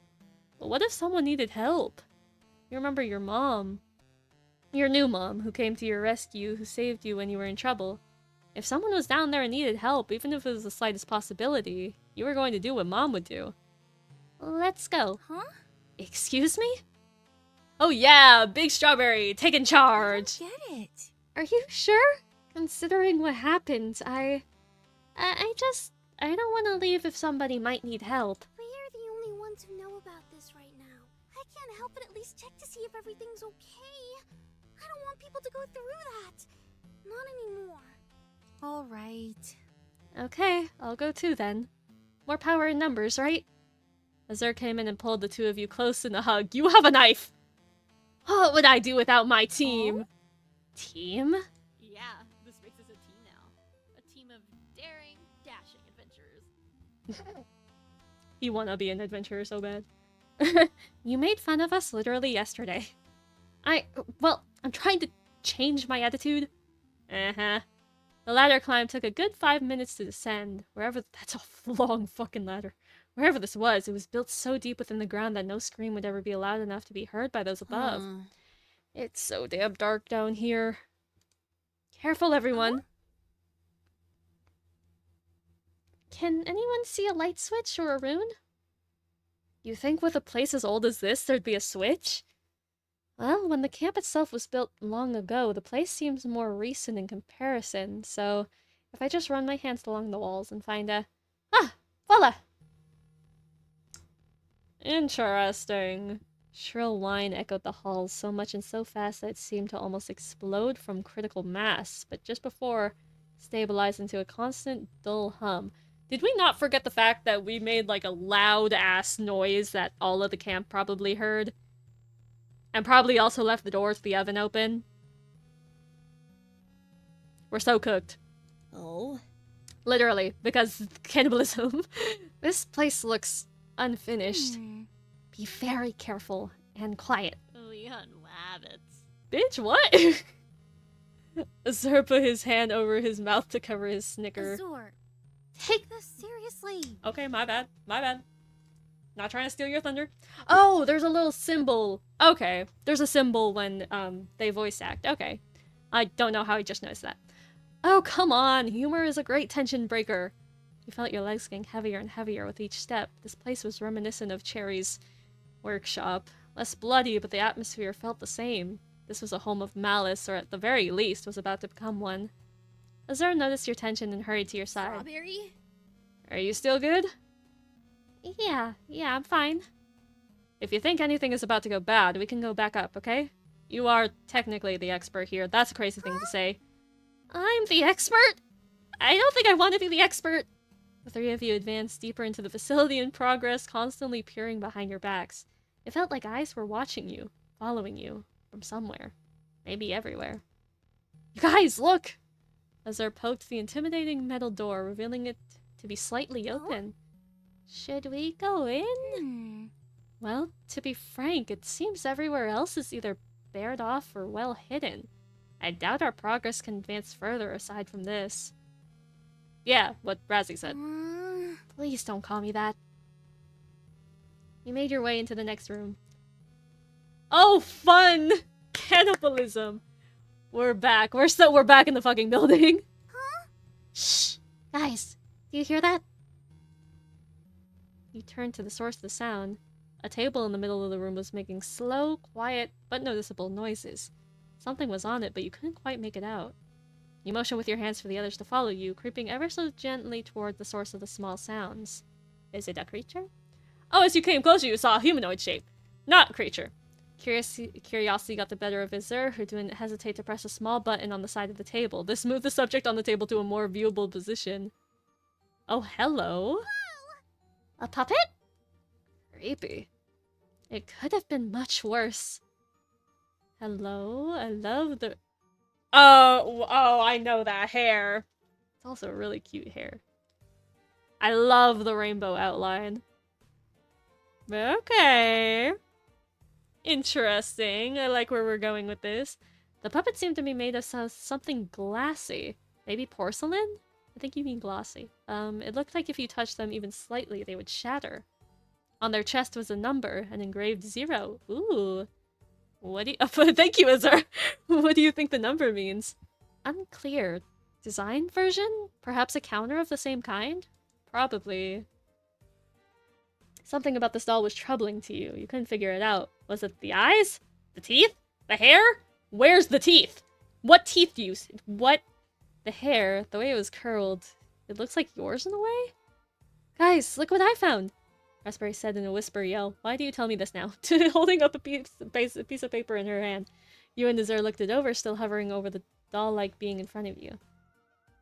[SPEAKER 1] But what if someone needed help? You remember your mom. Your new mom, who came to your rescue, who saved you when you were in trouble. If someone was down there and needed help, even if it was the slightest possibility, you were going to do what Mom would do. Let's go.
[SPEAKER 3] Huh?
[SPEAKER 1] Excuse me? Oh yeah, Big Strawberry, taking charge.
[SPEAKER 3] I don't get it.
[SPEAKER 1] Are you sure? Considering what happened, I don't want to leave if somebody might need help.
[SPEAKER 4] We're the only ones who know about this right now. I can't help but at least check to see if everything's okay. I don't want people to go through that. Not anymore.
[SPEAKER 3] All right.
[SPEAKER 1] Okay, I'll go too then. More power in numbers, right? Azur came in and pulled the two of you close in a hug. You have a knife! What would I do without my team?
[SPEAKER 3] Oh?
[SPEAKER 1] Team?
[SPEAKER 6] Yeah, this makes us a team now. A team of daring, dashing adventurers.
[SPEAKER 1] You wanna be an adventurer so bad. You made fun of us literally yesterday. Well, I'm trying to change my attitude. Uh-huh. The ladder climb took a good 5 minutes to descend. That's a long fucking ladder. Wherever this was, it was built so deep within the ground that no scream would ever be loud enough to be heard by those above. It's so damn dark down here. Careful, everyone. Can anyone see a light switch or a rune? You think with a place as old as this, there'd be a switch? Well, when the camp itself was built long ago, the place seems more recent in comparison, so if I just run my hands along the walls and find a... Ah! Voila! Interesting. Shrill whine echoed the halls so much and so fast that it seemed to almost explode from critical mass, but just before stabilized into a constant, dull hum. Did we not forget the fact that we made like a loud-ass noise that all of the camp probably heard? And probably also left the door to the oven open? We're so cooked.
[SPEAKER 3] Oh?
[SPEAKER 1] Literally, because cannibalism. This place looks unfinished. Be very careful and quiet.
[SPEAKER 6] We hunt rabbits.
[SPEAKER 1] Bitch, what? Azur put his hand over his mouth to cover his snicker.
[SPEAKER 3] Azur, take this seriously.
[SPEAKER 1] Okay, my bad. My bad. Not trying to steal your thunder. Oh, there's a little symbol. Okay, there's a symbol when they voice act. Okay. I don't know how I just noticed that. Oh, come on. Humor is a great tension breaker. You felt your legs getting heavier and heavier with each step. This place was reminiscent of Cherry's workshop. Less bloody, but the atmosphere felt the same. This was a home of malice, or at the very least, was about to become one. Azur noticed your tension and hurried to your side.
[SPEAKER 6] Strawberry?
[SPEAKER 1] Are you still good? Yeah, I'm fine. If you think anything is about to go bad, we can go back up, okay? You are technically the expert here. That's a crazy thing to say. I'm the expert? I don't think I want to be the expert. The three of you advanced deeper into the facility in progress, constantly peering behind your backs. It felt like eyes were watching you, following you, from somewhere. Maybe everywhere. You guys, look! Azur poked the intimidating metal door, revealing it to be slightly open. Should we go in? Well, to be frank, it seems everywhere else is either bared off or well hidden. I doubt our progress can advance further aside from this. Yeah, what Razzie said. Please don't call me that. You made your way into the next room. Oh, fun! Cannibalism! We're back. We're back in the fucking building.
[SPEAKER 4] Huh?
[SPEAKER 1] Shh! Guys, do you hear that? You turned to the source of the sound. A table in the middle of the room was making slow, quiet, but noticeable noises. Something was on it, but you couldn't quite make it out. You motioned with your hands for the others to follow you, creeping ever so gently toward the source of the small sounds. Is it a creature? Oh, as you came closer, you saw a humanoid shape. Not a creature. Curiosity got the better of Azur, who didn't hesitate to press a small button on the side of the table. This moved the subject on the table to a more viewable position. Oh, hello. A puppet? Creepy. It could have been much worse. Hello? I love the... Oh, I know that hair. It's also really cute hair. I love the rainbow outline. Okay. Interesting. I like where we're going with this. The puppet seemed to be made of something glassy. Maybe porcelain? I think you mean glossy. It looked like if you touched them even slightly, they would shatter. On their chest was a number, an engraved 0. Ooh. What do you- Thank you, Azur! What do you think the number means? Unclear. Design version? Perhaps a counter of the same kind? Probably. Something about this doll was troubling to you. You couldn't figure it out. Was it the eyes? The teeth? The hair? Where's the teeth? What teeth do you see? What? The hair, the way it was curled, it looks like yours in a way? Guys, look what I found! Raspberry said in a whisper yell. Why do you tell me this now? Holding up a piece of paper in her hand. You and Azur looked it over, still hovering over the doll-like being in front of you.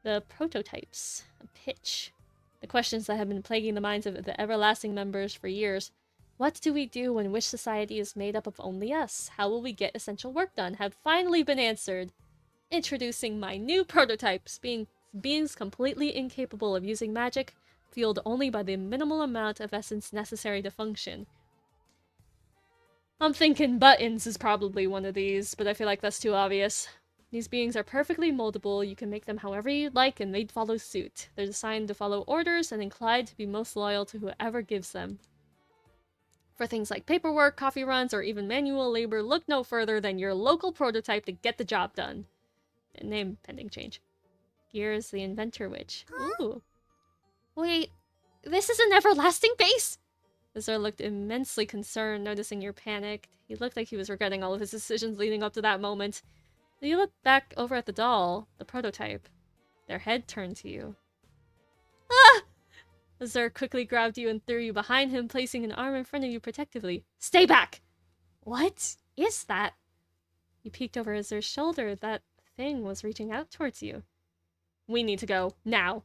[SPEAKER 1] The prototypes. A pitch. The questions that have been plaguing the minds of the everlasting members for years. What do we do when Wish Society is made up of only us? How will we get essential work done? Have finally been answered. Introducing my new prototypes, beings completely incapable of using magic, fueled only by the minimal amount of essence necessary to function. I'm thinking buttons is probably one of these, but I feel like that's too obvious. These beings are perfectly moldable, you can make them however you'd like and they'd follow suit. They're designed to follow orders and inclined to be most loyal to whoever gives them. For things like paperwork, coffee runs, or even manual labor, look no further than your local prototype to get the job done. Name pending change. Gears the Inventor Witch.
[SPEAKER 4] Huh?
[SPEAKER 1] Ooh. Wait, this is an everlasting base? Azur looked immensely concerned, noticing your panic. He looked like he was regretting all of his decisions leading up to that moment. You looked back over at the doll, the prototype. Their head turned to you. Ah! Azur quickly grabbed you and threw you behind him, placing an arm in front of you protectively. Stay back! What is that? You peeked over Azur's shoulder. That thing was reaching out towards you. We need to go, now.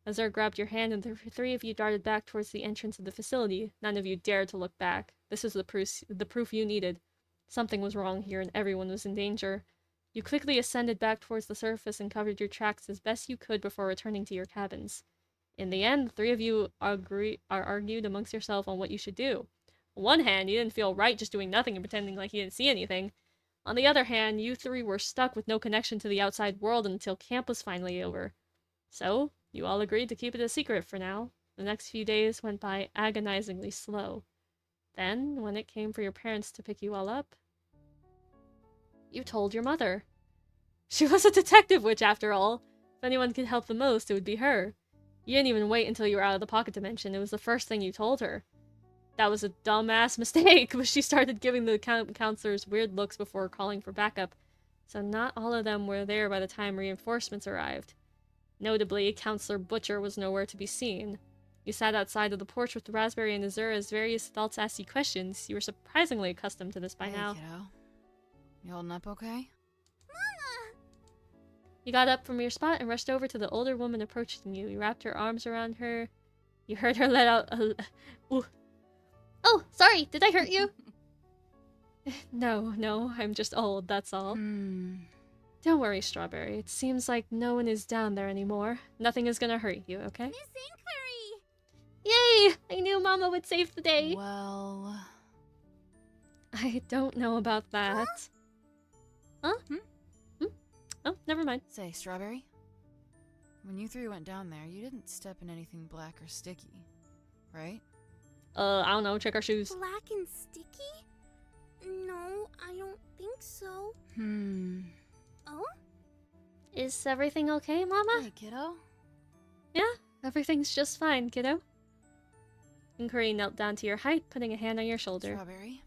[SPEAKER 1] Azur grabbed your hand and the three of you darted back towards the entrance of the facility. None of you dared to look back. This was the proof you needed. Something was wrong here and everyone was in danger. You quickly ascended back towards the surface and covered your tracks as best you could before returning to your cabins. In the end, the three of you argued amongst yourself on what you should do. On one hand, you didn't feel right just doing nothing and pretending like you didn't see anything. On the other hand, you three were stuck with no connection to the outside world until camp was finally over. So, you all agreed to keep it a secret for now. The next few days went by agonizingly slow. Then, when it came for your parents to pick you all up, you told your mother. She was a detective witch, after all. If anyone could help the most, it would be her. You didn't even wait until you were out of the pocket dimension. It was the first thing you told her. That was a dumbass mistake, but she started giving the counselors weird looks before calling for backup, so not all of them were there by the time reinforcements arrived. Notably, Counselor Butcher was nowhere to be seen. You sat outside of the porch with Raspberry and Azur as various adults asked you questions. You were surprisingly accustomed to this by now.
[SPEAKER 6] Kiddo. You holding up okay?
[SPEAKER 4] Mama!
[SPEAKER 1] You got up from your spot and rushed over to the older woman approaching you. You wrapped your arms around her. You heard her let out a... Ooh. Oh, sorry, did I hurt you? No, I'm just old, that's all. Don't worry, Strawberry. It seems like no one is down there anymore. Nothing is gonna hurt you, okay?
[SPEAKER 4] Miss Inquiry!
[SPEAKER 1] Yay! I knew Mama would save the day.
[SPEAKER 6] Well...
[SPEAKER 1] I don't know about that. Huh? Oh, never mind.
[SPEAKER 6] Say, Strawberry? When you three went down there, you didn't step in anything black or sticky, right?
[SPEAKER 1] I don't know, check our shoes.
[SPEAKER 4] Black and sticky? No, I don't think so. Oh?
[SPEAKER 1] Is everything okay, Mama?
[SPEAKER 6] Hey, kiddo.
[SPEAKER 1] Yeah, everything's just fine, kiddo. Inquiry knelt down to your height, putting a hand on your shoulder.
[SPEAKER 6] Strawberry?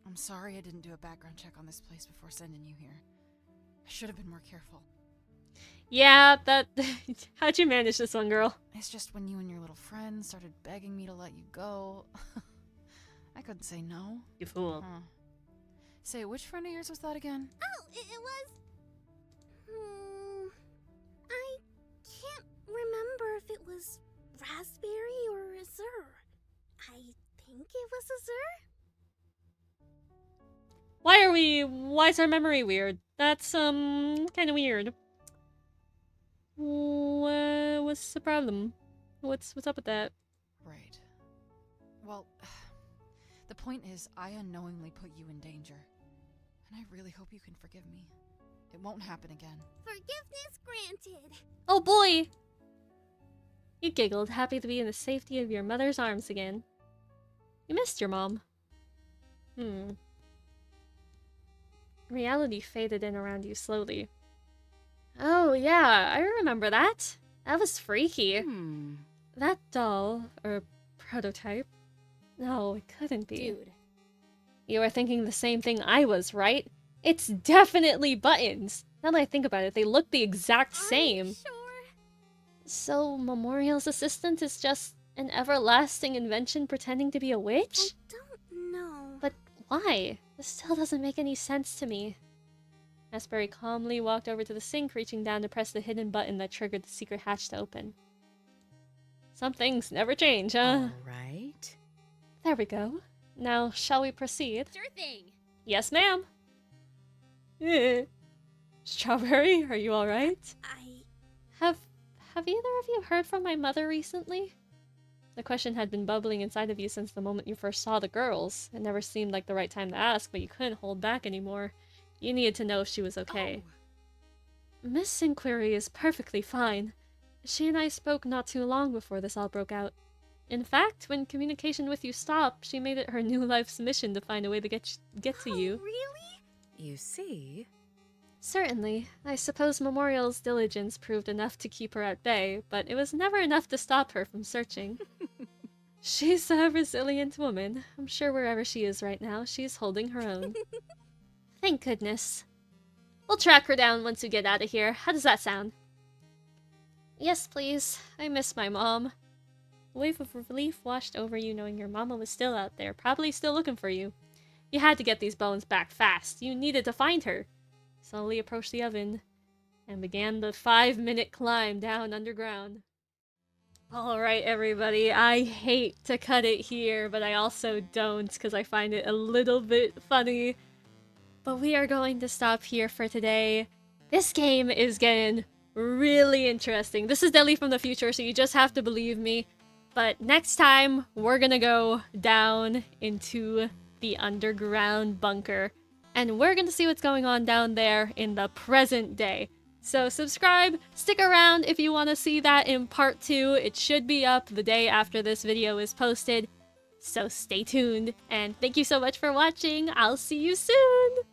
[SPEAKER 6] I'm sorry I didn't do a background check on this place before sending you here. I should have been more careful.
[SPEAKER 1] Yeah, that... How'd you manage this one, girl?
[SPEAKER 6] It's just when you and your little friend started begging me to let you go, I couldn't say no.
[SPEAKER 1] You fool.
[SPEAKER 6] Say, which friend of yours was that again?
[SPEAKER 4] Oh, it was... I can't remember if it was Raspberry or Azur. I think it was Azur?
[SPEAKER 1] Why's our memory weird? That's, kinda weird. What's the problem? What's up with that?
[SPEAKER 6] Right. Well, the point is, I unknowingly put you in danger. And I really hope you can forgive me. It won't happen again.
[SPEAKER 4] Forgiveness granted.
[SPEAKER 1] Oh boy! You giggled, happy to be in the safety of your mother's arms again. You missed your mom. Reality faded in around you slowly. Oh yeah, I remember that. That was freaky. That doll, or prototype. No, it couldn't be.
[SPEAKER 3] Dude.
[SPEAKER 1] You were thinking the same thing I was, right? It's definitely Buttons. Now that I think about it, they look the exact same.
[SPEAKER 4] Sure.
[SPEAKER 1] So, Memorial's assistant is just an everlasting invention pretending to be a
[SPEAKER 4] I
[SPEAKER 1] witch?
[SPEAKER 4] don't know.
[SPEAKER 1] But why? This still doesn't make any sense to me. Raspberry calmly walked over to the sink, reaching down to press the hidden button that triggered the secret hatch to open. Some things never change, huh?
[SPEAKER 7] All right.
[SPEAKER 1] There we go. Now, shall we proceed?
[SPEAKER 4] Sure thing.
[SPEAKER 1] Yes, ma'am. Strawberry, are you alright? Have either of you heard from my mother recently? The question had been bubbling inside of you since the moment you first saw the girls. It never seemed like the right time to ask, but you couldn't hold back anymore. You needed to know if she was okay. Miss Inquiry is perfectly fine. She and I spoke not too long before this all broke out. In fact, when communication with you stopped, she made it her new life's mission to find a way to get to you.
[SPEAKER 4] Really?
[SPEAKER 7] You see?
[SPEAKER 1] Certainly. I suppose Memorial's diligence proved enough to keep her at bay, but it was never enough to stop her from searching. She's a resilient woman. I'm sure wherever she is right now, she's holding her own. Thank goodness. We'll track her down once we get out of here. How does that sound? Yes, please. I miss my mom. A wave of relief washed over you knowing your mama was still out there, probably still looking for you. You had to get these bones back fast. You needed to find her. Slowly approached the oven and began the 5-minute climb down underground. Alright, everybody, I hate to cut it here, but I also don't because I find it a little bit funny. But we are going to stop here for today. This game is getting really interesting. This is Deli from the future, so you just have to believe me. But next time, we're gonna go down into the underground bunker. And we're gonna see what's going on down there in the present day. So subscribe, stick around if you want to see that in part 2. It should be up the day after this video is posted. So stay tuned, and thank you so much for watching. I'll see you soon!